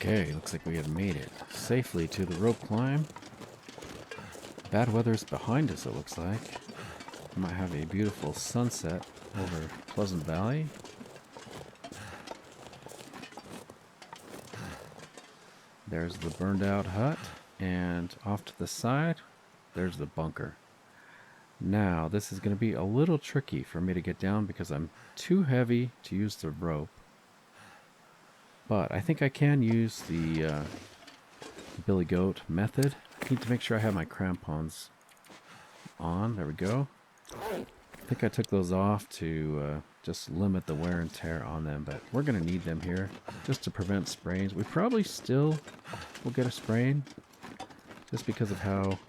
Okay, looks like we have made it safely to the rope climb. Bad weather's behind us, it looks like. We might have a beautiful sunset over Pleasant Valley. There's the burned out hut, and off to the side, there's the bunker. Now, this is going to be a little tricky for me to get down because I'm too heavy to use the rope. But I think I can use the Billy Goat method. I need to make sure I have my crampons on. There we go. I think I took those off to just limit the wear and tear on them, but we're going to need them here just to prevent sprains. We probably still will get a sprain just because of how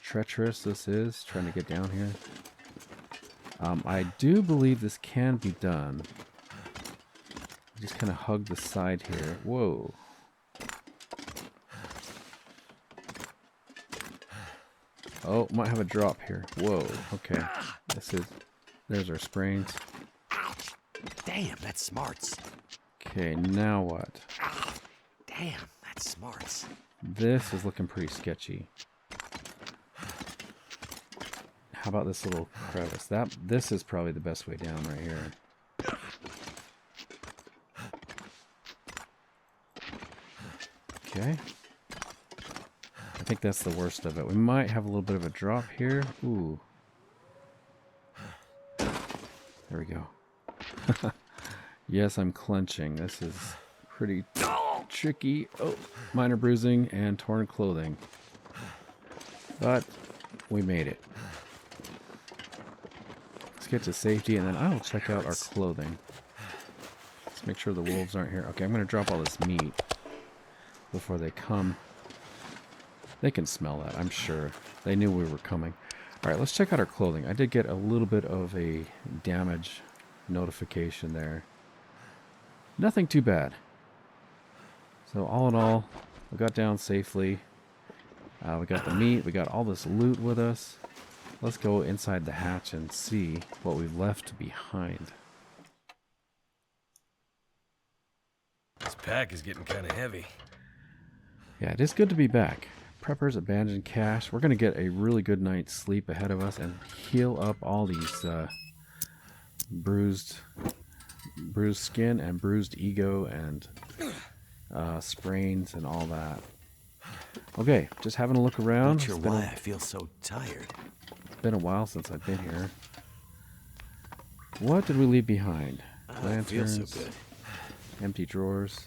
treacherous this is, trying to get down here. I do believe this can be done. Just kind of hug the side here. Whoa. Oh, might have a drop here. Whoa. Okay. There's our sprains. Ouch. Damn, that smarts. Okay, now what? Damn, that smarts. This is looking pretty sketchy. How about this little crevice? This is probably the best way down right here. Okay. I think that's the worst of it. We might have a little bit of a drop here. Ooh. There we go. Yes, I'm clenching. This is pretty tricky. Oh, minor bruising and torn clothing. But we made it. Let's get to safety, and then I will check out our clothing. Let's make sure the wolves aren't here. Okay, I'm going to drop all this meat before they come. They can smell that, I'm sure. They knew we were coming. Alright, let's check out our clothing. I did get a little bit of a damage notification there. Nothing too bad. So all in all, we got down safely. We got the meat. We got all this loot with us. Let's go inside the hatch and see what we've left behind. This pack is getting kind of heavy. Yeah, it is good to be back. Preppers, abandoned cache. We're going to get a really good night's sleep ahead of us and heal up all these bruised skin and bruised ego and sprains and all that. Okay, just having a look around. Not sure why I feel so tired. It's been a while since I've been here. What did we leave behind? Lanterns, Feel so good. empty drawers.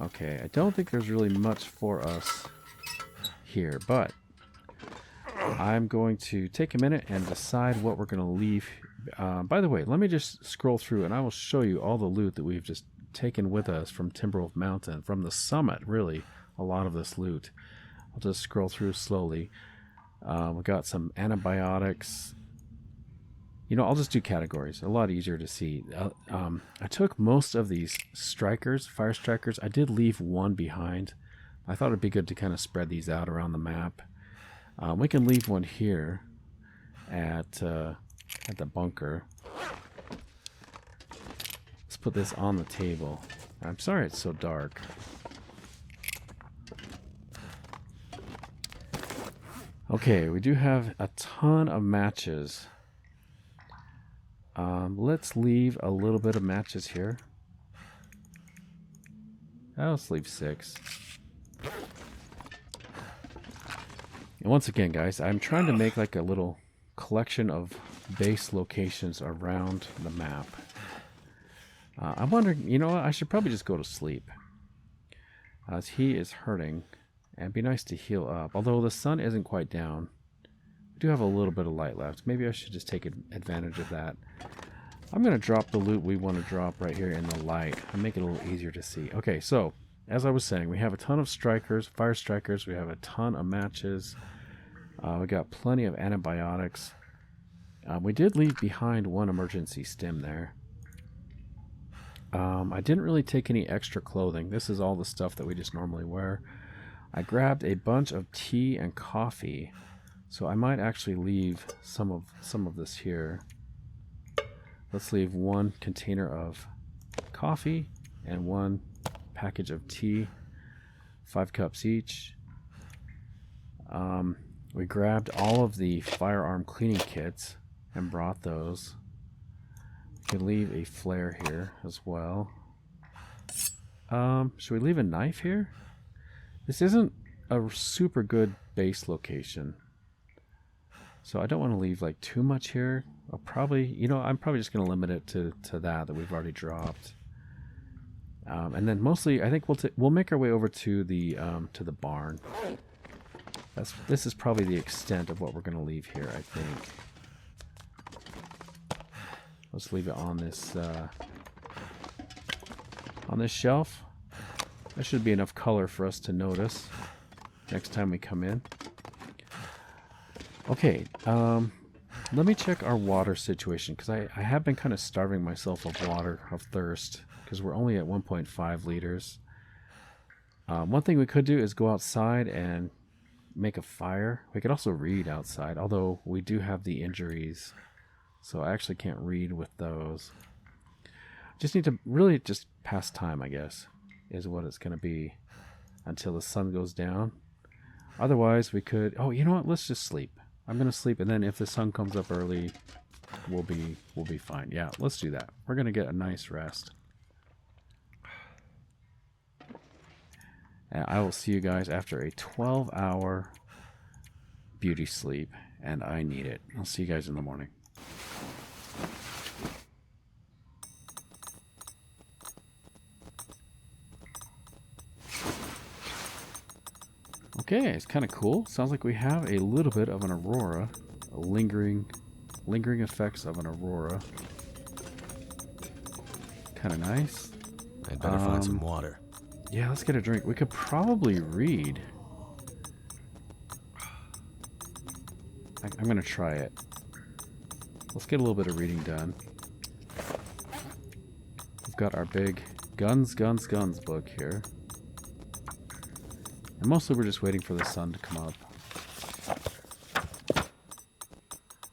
Okay, I don't think there's really much for us here, but I'm going to take a minute and decide what we're going to leave. By the way, let me just scroll through and I will show you all the loot that we've just taken with us from Timberwolf Mountain, from the summit, really, a lot of this loot. I'll just scroll through slowly. We got some antibiotics. You know, I'll just do categories. A lot easier to see. I took most of these strikers, fire strikers. I did leave one behind. I thought it'd be good to kind of spread these out around the map. We can leave one here at the bunker. Let's put this on the table. I'm sorry it's so dark. Okay, we do have a ton of matches. Let's leave a little bit of matches here. Let's leave 6. And once again, guys, I'm trying to make like a little collection of base locations around the map. I'm wondering, you know what, I should probably just go to sleep. As he is hurting, and it'd be nice to heal up. Although the sun isn't quite down, we do have a little bit of light left. Maybe I should just take advantage of that. I'm going to drop the loot we want to drop right here in the light and make it a little easier to see. Okay, so as I was saying, we have a ton of strikers, fire strikers. We have a ton of matches. We got plenty of antibiotics. We did leave behind one emergency stim there. I didn't really take any extra clothing. This is all the stuff that we just normally wear. I grabbed a bunch of tea and coffee, so I might actually leave some of this here. Let's leave one container of coffee and one package of tea, 5 cups each. We grabbed all of the firearm cleaning kits and brought those. We can leave a flare here as well. Should we leave a knife here? This isn't a super good base location, so I don't want to leave like too much here. I'll probably, you know, I'm probably just going to limit it to that we've already dropped. And then mostly, I think we'll make our way over to the barn. This is probably the extent of what we're going to leave here, I think. Let's leave it on this shelf. That should be enough color for us to notice next time we come in. Okay, let me check our water situation, because I have been kind of starving myself of water, of thirst, because we're only at 1.5 liters. One thing we could do is go outside and make a fire. We could also read outside, although we do have the injuries, so I actually can't read with those. Just need to really just pass time, I guess, is what it's going to be until the sun goes down. Otherwise, we could... Oh, you know what? Let's just sleep. I'm going to sleep, and then if the sun comes up early, we'll be fine. Yeah, let's do that. We're going to get a nice rest. And I will see you guys after a 12-hour beauty sleep, and I need it. I'll see you guys in the morning. Okay, it's kind of cool. Sounds like we have a little bit of an aurora, a lingering effects of an aurora. Kind of nice. I'd better find some water. Yeah, let's get a drink. We could probably read. I'm going to try it. Let's get a little bit of reading done. We've got our big guns book here. And mostly we're just waiting for the sun to come up.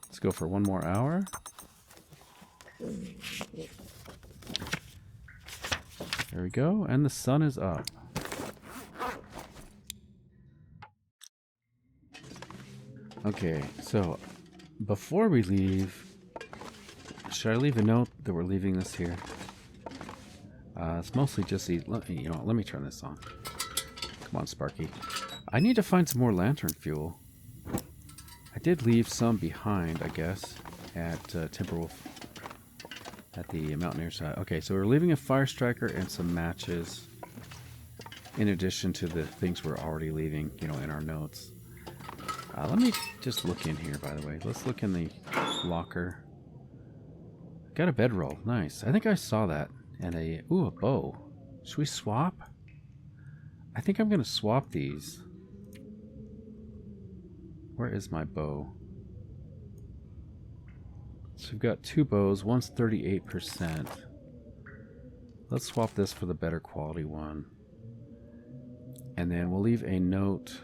Let's go for one more hour. There we go, and the sun is up. Okay, so before we leave, should I leave a note that we're leaving this here? It's mostly just the, you know, let me turn this on. Come on, Sparky. I need to find some more lantern fuel. I did leave some behind, I guess, at Timberwolf. At the Mountaineers Hut. Okay, so we're leaving a fire striker and some matches, in addition to the things we're already leaving, you know, in our notes. Let me just look in here, by the way. Let's look in the locker. Got a bedroll. Nice. I think I saw that. And a bow. Should we swap? I think I'm going to swap these. Where is my bow? So we've got two bows. One's 38%. Let's swap this for the better quality one. And then we'll leave a note.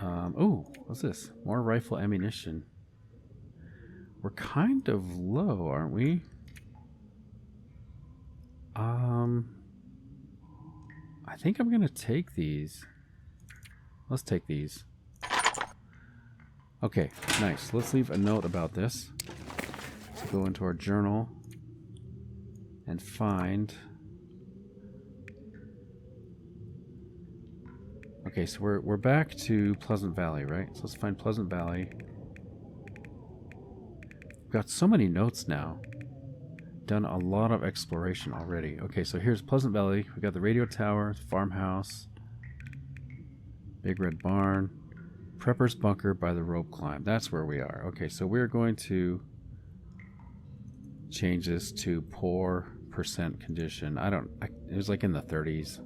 Oh, what's this? More rifle ammunition. We're kind of low, aren't we? I think I'm going to take these. Let's take these. Okay, nice. Let's leave a note about this. Let's go into our journal and find... Okay, so we're back to Pleasant Valley, right? So let's find Pleasant Valley. We've got so many notes now. Done a lot of exploration already. Okay, so here's Pleasant Valley. We got the radio tower, the farmhouse, Big Red Barn, Prepper's Bunker by the rope climb. That's where we are. Okay, so we're going to change this to poor percent condition. It was like in the 30s.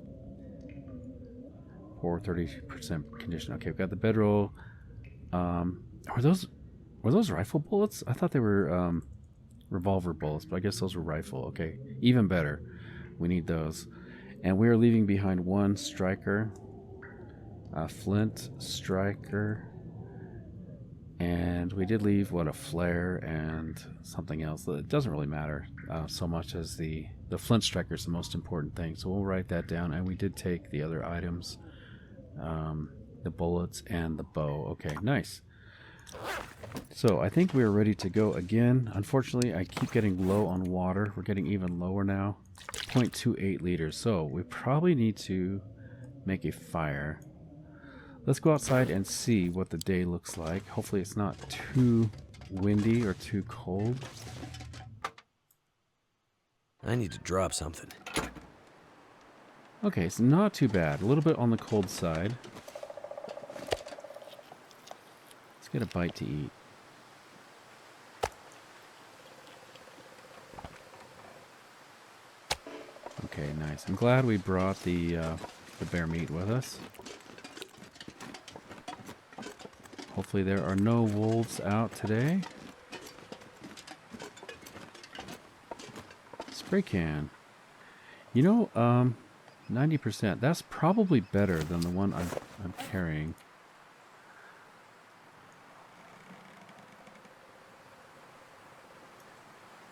Poor 30% condition. Okay, we've got the bedroll. Were those rifle bullets? I thought they were revolver bullets, but I guess those were rifle. Okay, even better. We need those. And we are leaving behind one striker, flint striker, and we did leave a flare and something else. It doesn't really matter so much as the flint striker is the most important thing. So we'll write that down. And we did take the other items, the bullets and the bow. Okay, nice. So I think we're ready to go again. Unfortunately, I keep getting low on water. We're getting even lower now. 0.28 liters. So we probably need to make a fire. Let's go outside and see what the day looks like. Hopefully it's not too windy or too cold. I need to drop something. Okay, it's not too bad. A little bit on the cold side. Let's get a bite to eat. nice. I'm glad we brought the bear meat with us. Hopefully there are no wolves out today. Spray can. You know, 90%. That's probably better than the one I'm carrying.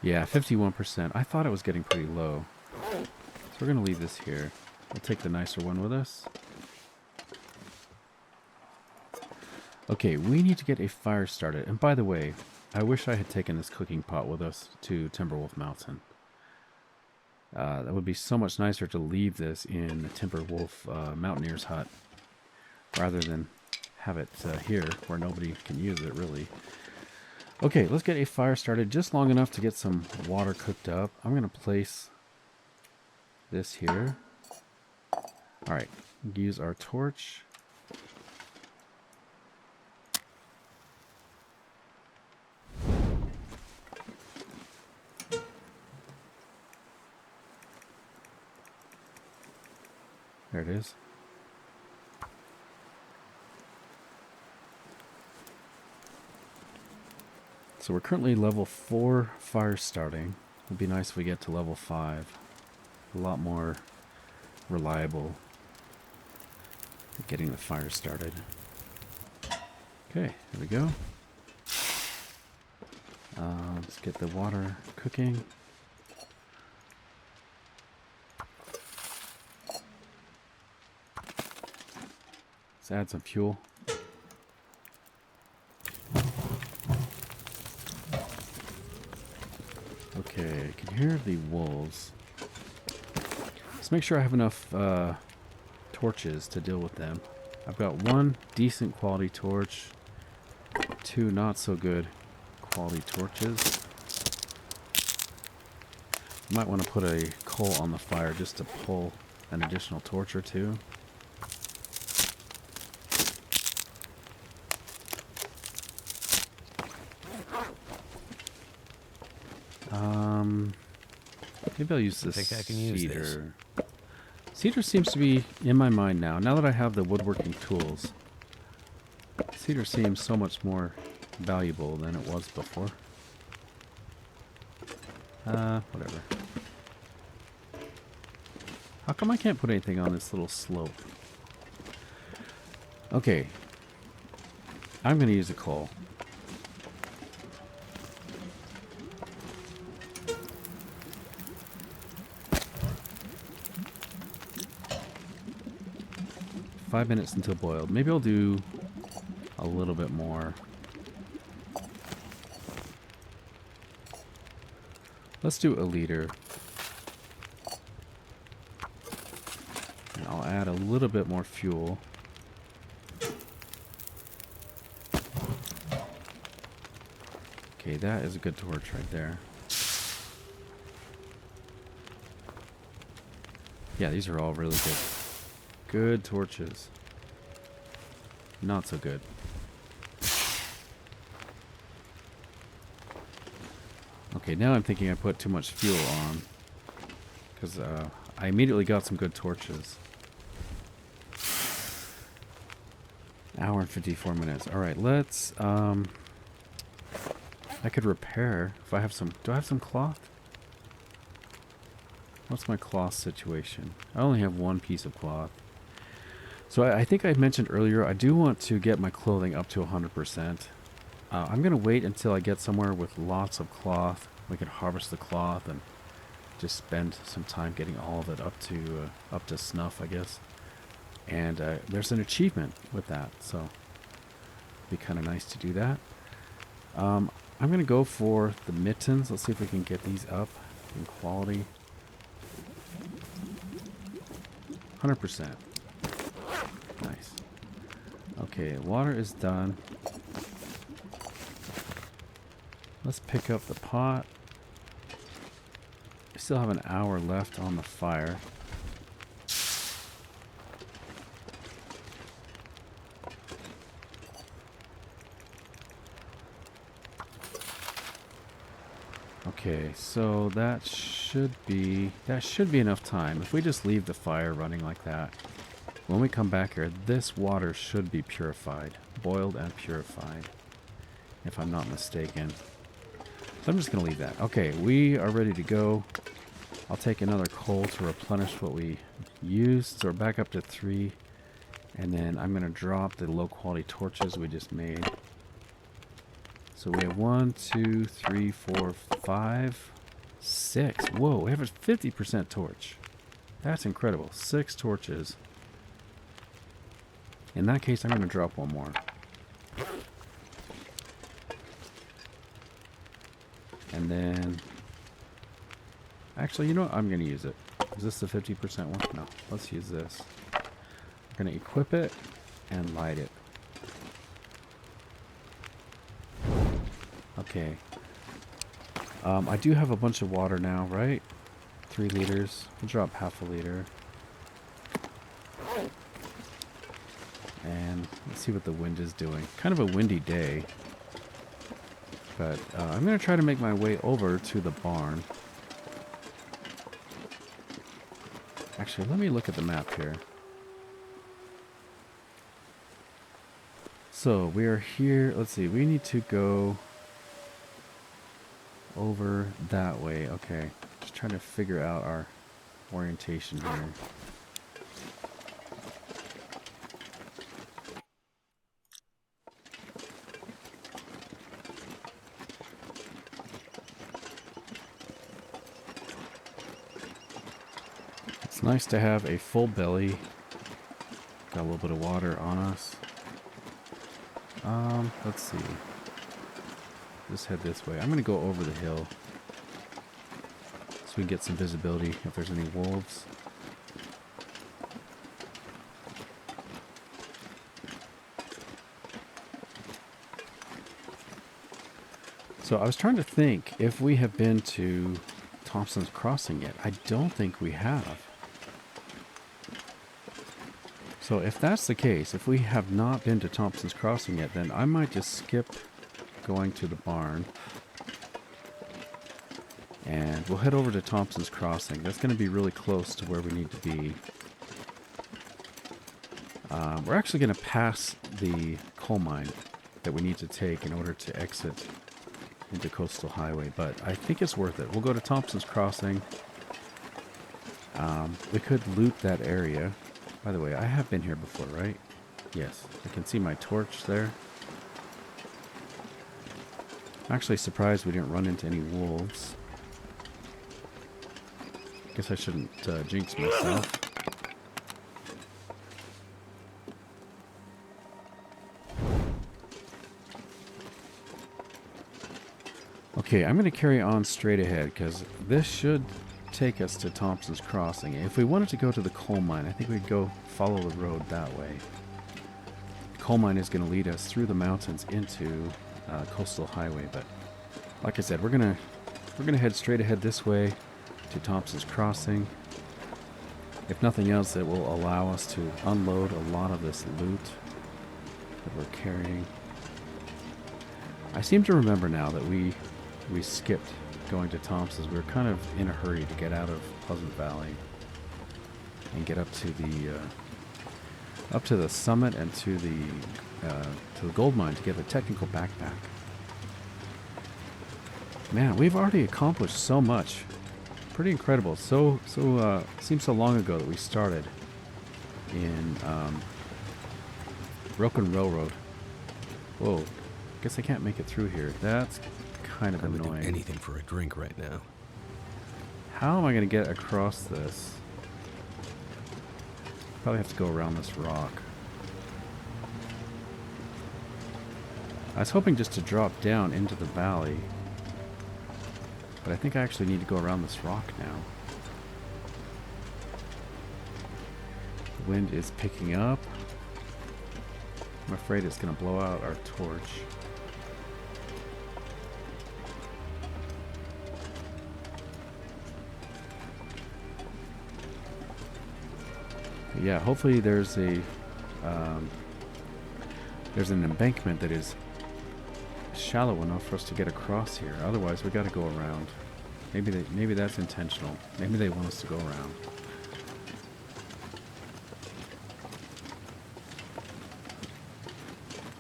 Yeah, 51%. I thought it was getting pretty low. So we're going to leave this here. We'll take the nicer one with us. Okay, we need to get a fire started. And by the way, I wish I had taken this cooking pot with us to Timberwolf Mountain. That would be so much nicer to leave this in the Timberwolf Mountaineers Hut rather than have it here where nobody can use it, really. Okay, let's get a fire started just long enough to get some water cooked up. I'm going to place this here. All right, use our torch. There it is. So we're currently level 4 fire starting. It'd be nice if we get to level 5. A lot more reliable at getting the fire started. Okay, there we go. Let's get the water cooking. Let's add some fuel. Okay, I can hear the wolves. Let's make sure I have enough torches to deal with them. I've got 1 decent quality torch, 2 not so good quality torches. Might want to put a coal on the fire just to pull an additional torch or 2. Maybe I'll use this I think I can use this. cedar. Cedar seems to be in my mind now. Now that I have the woodworking tools, cedar seems so much more valuable than it was before. Whatever. How come I can't put anything on this little slope? Okay. I'm going to use a coal. Five minutes until boiled. Maybe I'll do a little bit more. Let's do a liter. And I'll add a little bit more fuel. Okay, that is a good torch right there. Yeah, these are all really good. Good torches. Not so good. Okay, now I'm thinking I put too much fuel on. Because I immediately got some good torches. Hour and 54 minutes. Alright, let's... I could repair if I have some... Do I have some cloth? What's my cloth situation? I only have 1 piece of cloth. So I think I mentioned earlier, I do want to get my clothing up to 100%. I'm going to wait until I get somewhere with lots of cloth. We can harvest the cloth and just spend some time getting all of it up to snuff, I guess. And there's an achievement with that, so it'd be kind of nice to do that. I'm going to go for the mittens. Let's see if we can get these up in quality. 100%. Nice. Okay, water is done. Let's pick up the pot. We still have an hour left on the fire. Okay, so that should be enough time. If we just leave the fire running like that, when we come back here, this water should be purified, boiled and purified, if I'm not mistaken. So I'm just going to leave that. Okay, we are ready to go. I'll take another coal to replenish what we used. So we're back up to 3. And then I'm going to drop the low quality torches we just made. So we have 1, 2, 3, 4, 5, 6. Whoa, we have a 50% torch. That's incredible. 6 torches. In that case, I'm going to drop one more. And then... Actually, you know what? I'm going to use it. Is this the 50% one? No. Let's use this. I'm going to equip it and light it. Okay. I do have a bunch of water now, right? 3 liters. We'll drop half a liter. And let's see what the wind is doing. Kind of a windy day. But I'm going to try to make my way over to the barn. Actually, let me look at the map here. So, we are here. Let's see. We need to go over that way. Okay. Just trying to figure out our orientation here. It's nice to have a full belly. Got a little bit of water on us. Let's see. Just head this way. I'm going to go over the hill so we can get some visibility if there's any wolves. So I was trying to think if we have been to Thompson's Crossing yet. I don't think we have. So if that's the case, if we have not been to Thompson's Crossing yet, then I might just skip going to the barn. And we'll head over to Thompson's Crossing. That's going to be really close to where we need to be. We're actually going to pass the coal mine that we need to take in order to exit into Coastal Highway, but I think it's worth it. We'll go to Thompson's Crossing. We could loot that area. By the way, I have been here before, right? Yes. I can see my torch there. I'm actually surprised we didn't run into any wolves. Guess I shouldn't jinx myself. Okay, I'm going to carry on straight ahead because this should take us to Thompson's Crossing. If we wanted to go to the coal mine, I think we'd go follow the road that way. The coal mine is going to lead us through the mountains into Coastal Highway, but like I said, we're gonna head straight ahead this way to Thompson's Crossing. If nothing else, it will allow us to unload a lot of this loot that we're carrying. I seem to remember now that we skipped going to Thompson's. We were kind of in a hurry to get out of Pleasant Valley and get up to the summit and to the gold mine to get the technical backpack. Man, we've already accomplished so much. Pretty incredible. Seems so long ago that we started in Broken Railroad. Whoa, guess I can't make it through here. That's kind of annoying. I would do anything for a drink right now. How am I going to get across this? Probably have to go around this rock. I was hoping just to drop down into the valley, but I think I actually need to go around this rock now. The wind is picking up. I'm afraid it's going to blow out our torch. Yeah, hopefully there's an embankment that is shallow enough for us to get across here. Otherwise, we got to go around. Maybe that's intentional. Maybe they want us to go around.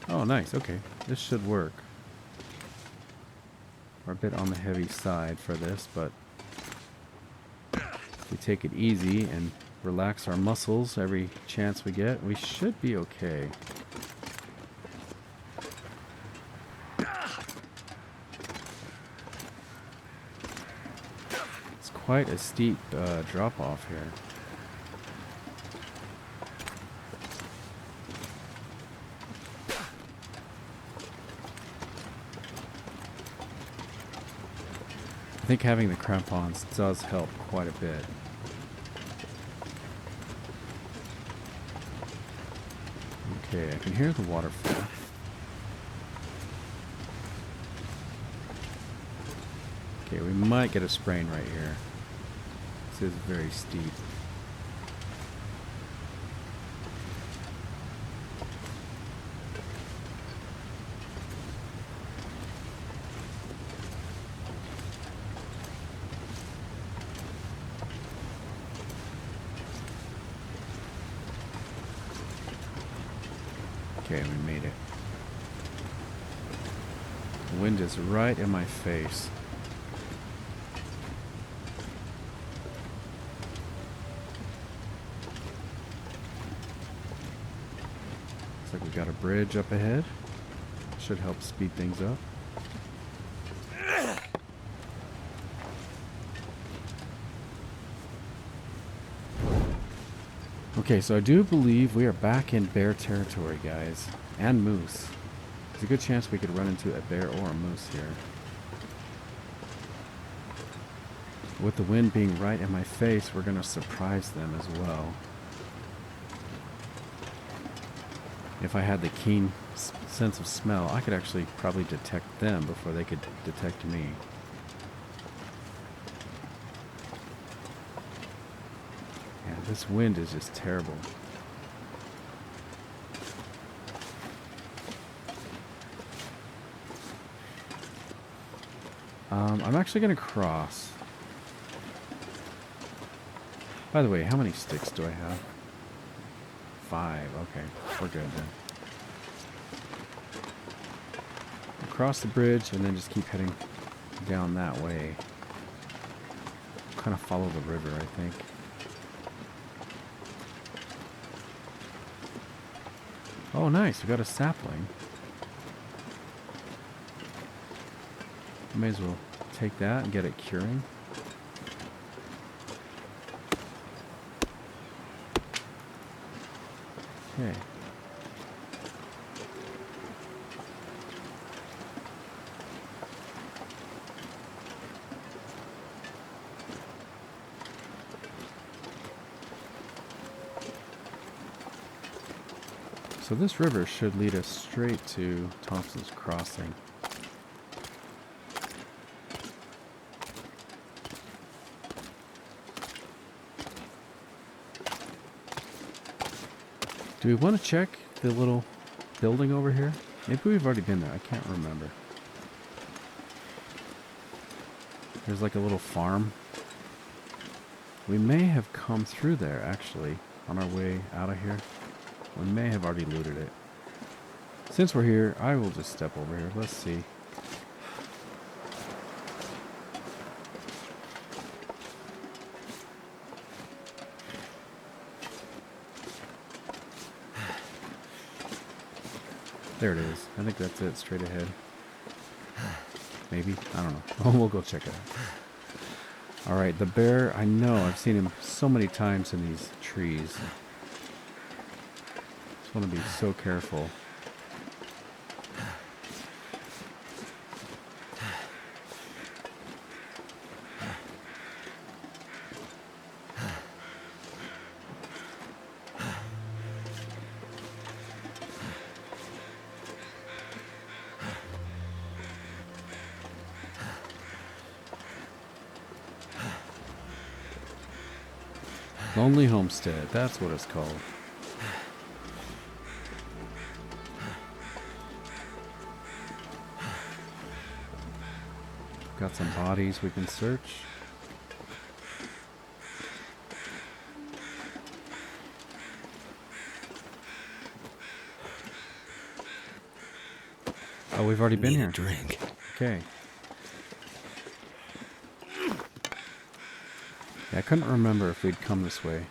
Oh, nice. Okay, this should work. We're a bit on the heavy side for this, but if we take it easy and relax our muscles every chance we get, we should be okay. It's quite a steep drop off here. I think having the crampons does help quite a bit. Okay, I can hear the waterfall. Okay, we might get a sprain right here. This is very steep. Okay, we made it. The wind is right in my face. Looks like we got a bridge up ahead. Should help speed things up. Okay, so I do believe we are back in bear territory, guys. And moose. There's a good chance we could run into a bear or a moose here. With the wind being right in my face, we're going to surprise them as well. If I had the keen sense of smell, I could actually probably detect them before they could detect me. Yeah, this wind is just terrible. I'm actually going to cross. By the way, how many sticks do I have? 5. Okay, we're good then. Cross the bridge and then just keep heading down that way. Kind of follow the river, I think. Oh, nice. We got a sapling. May as well take that and get it curing. Okay. So this river should lead us straight to Thompson's Crossing. Do we want to check the little building over here? Maybe we've already been there. I can't remember. There's like a little farm. We may have come through there, actually, on our way out of here. We may have already looted it. Since we're here, I will just step over here. Let's see. There it is. I think that's it, straight ahead. Maybe? I don't know. Oh, we'll go check it out. Alright, the bear, I know. I've seen him so many times in these trees. Just want to be so careful. Lonely Homestead, that's what it's called. Got some bodies we can search. Oh, we've already been Need here. a drink. Okay. Yeah, I couldn't remember if we'd come this way.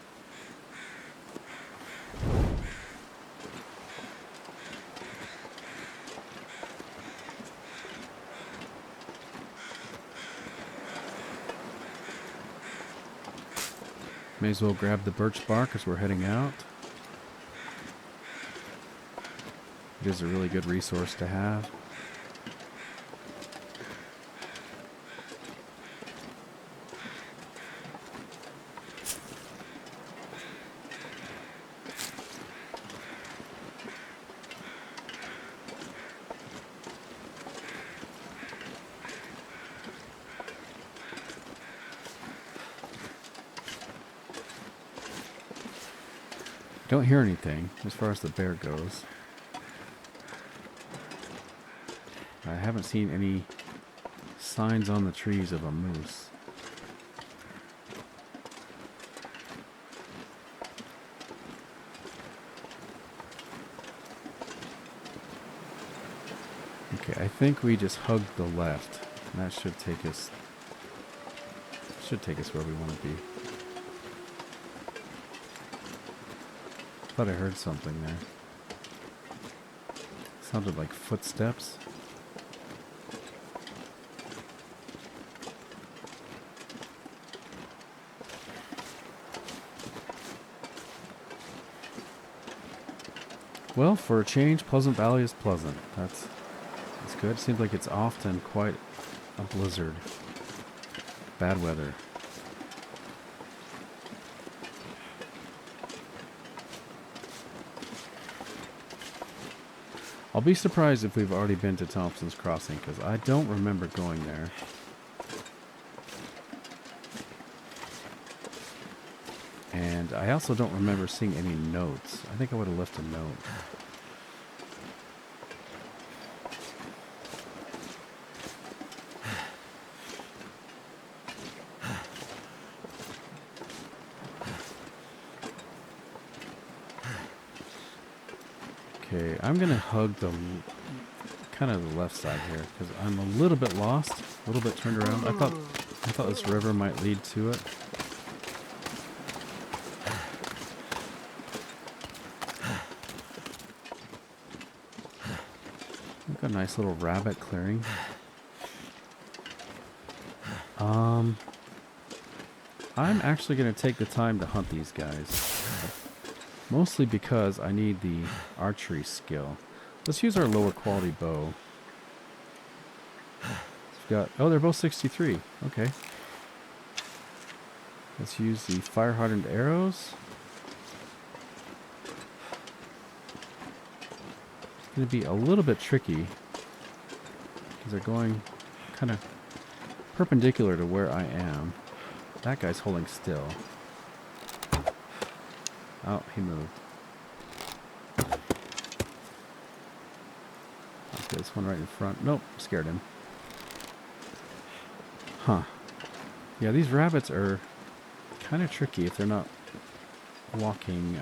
May as well grab the birch bark as we're heading out. It is a really good resource to have. Don't hear anything as far as the bear goes. I haven't seen any signs on the trees of a moose. Okay, I think we just hugged the left. And that should take us where we want to be. Thought I heard something there. Sounded like footsteps. Well, for a change, Pleasant Valley is pleasant. That's good. Seems like it's often quite a blizzard. Bad weather. I'll be surprised if we've already been to Thompson's Crossing, because I don't remember going there. And I also don't remember seeing any notes. I think I would have left a note. Okay, I'm going to hug the kind of the left side here because I'm a little bit lost, a little bit turned around. I thought this river might lead to it. We've got a nice little rabbit clearing. I'm actually going to take the time to hunt these guys. Mostly because I need the archery skill. Let's use our lower quality bow. We've got, oh, they're both 63. Okay. Let's use the fire hardened arrows. It's going to be a little bit tricky because they're going kind of perpendicular to where I am. That guy's holding still. Oh, he moved. Let's get this one right in front. Nope, scared him. Huh. Yeah, these rabbits are kind of tricky if they're not walking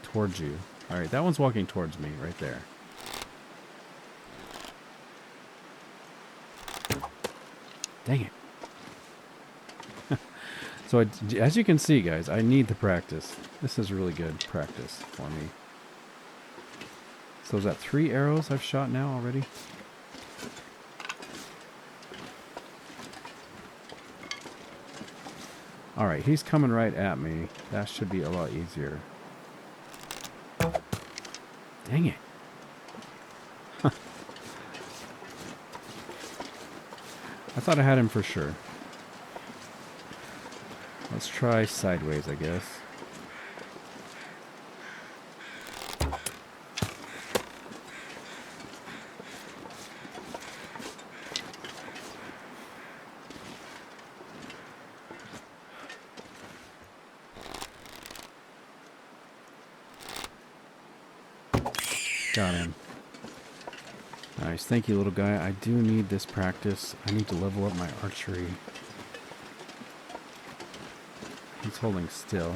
towards you. Alright, that one's walking towards me right there. Dang it. So as you can see, guys, I need the practice. This is really good practice for me. So is that 3 arrows I've shot now already? Alright, he's coming right at me. That should be a lot easier. Dang it. I thought I had him for sure. Let's try sideways, I guess. Got him. Nice. Thank you, little guy. I do need this practice. I need to level up my archery. He's holding still.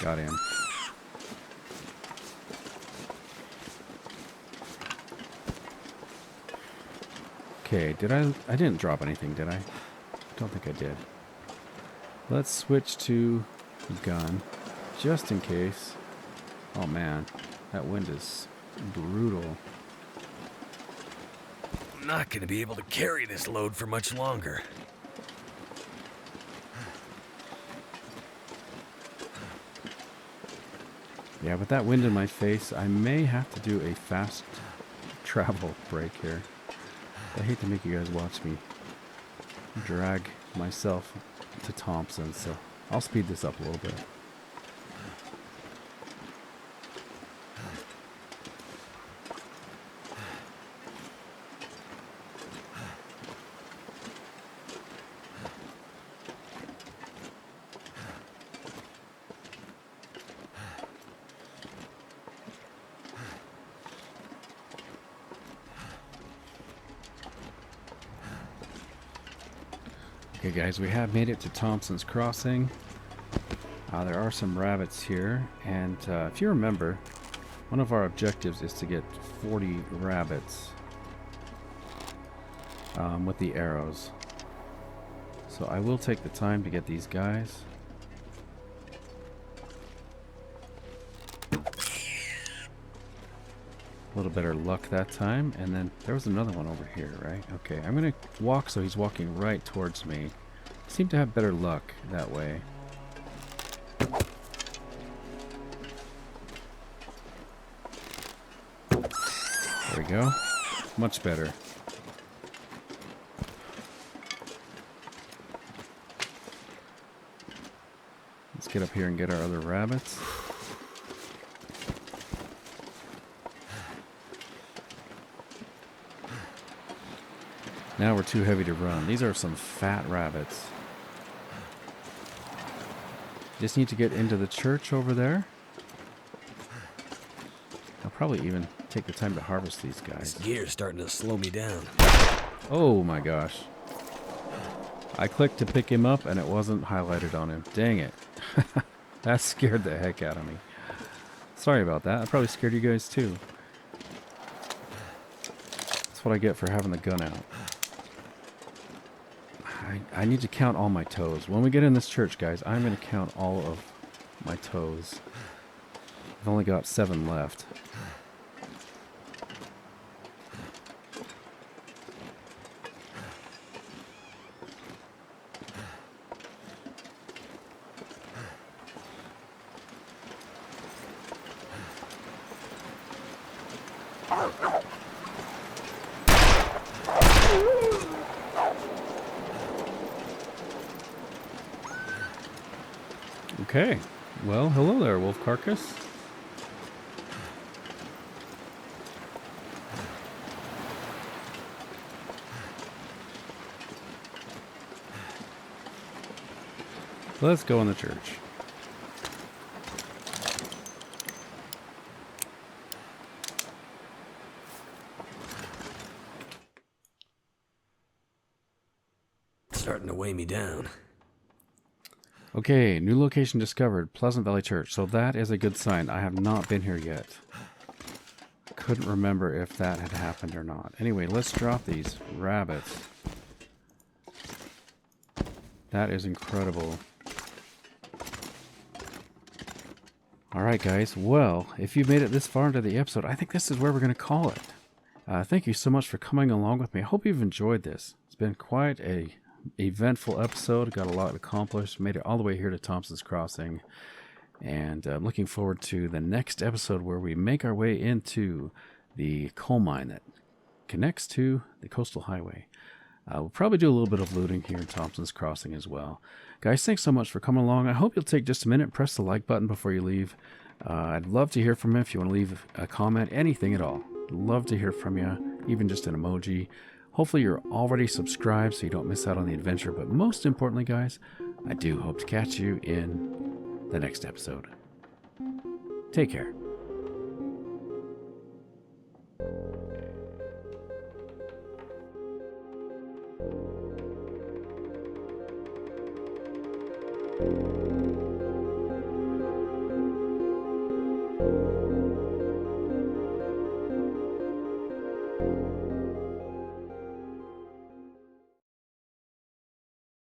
Got him. Okay, I didn't drop anything, did I? Don't think I did. Let's switch to the gun, just in case. Oh man, that wind is brutal. I'm not gonna be able to carry this load for much longer. Yeah, with that wind in my face, I may have to do a fast travel break here. I hate to make you guys watch me drag myself to Thompson, so I'll speed this up a little bit. Okay guys, we have made it to Thompson's Crossing. There are some rabbits here, and if you remember, one of our objectives is to get 40 rabbits with the arrows. So I will take the time to get these guys. A little better luck that time, and then there was another one over here, right? Okay, I'm gonna walk so he's walking right towards me. Seem to have better luck that way. There we go. Much better. Let's get up here and get our other rabbits. Now we're too heavy to run. These are some fat rabbits. Just need to get into the church over there. I'll probably even take the time to harvest these guys. This gear's starting to slow me down. Oh my gosh. I clicked to pick him up and it wasn't highlighted on him. Dang it. That scared the heck out of me. Sorry about that. I probably scared you guys too. That's what I get for having the gun out. I need to count all my toes. When we get in this church, guys, I'm going to count all of my toes. I've only got 7 left. Okay, well, hello there, wolf carcass. Let's go in the church. It's starting to weigh me down. Okay, new location discovered, Pleasant Valley Church. So that is a good sign. I have not been here yet. Couldn't remember if that had happened or not. Anyway, let's drop these rabbits. That is incredible. Alright guys, well, if you made it this far into the episode, I think this is where we're going to call it. Thank you so much for coming along with me. I hope you've enjoyed this. It's been quite a eventful episode. Got a lot accomplished. Made it all the way here to Thompson's Crossing. And I'm looking forward to the next episode where we make our way into the coal mine that connects to the coastal highway. We'll probably do a little bit of looting here in Thompson's Crossing as well. Guys, thanks so much for coming along. I hope you'll take just a minute, press the like button before you leave. I'd love to hear from you if you want to leave a comment, anything at all. Love to hear from you, even just an emoji. Hopefully you're already subscribed so you don't miss out on the adventure. But most importantly, guys, I do hope to catch you in the next episode. Take care.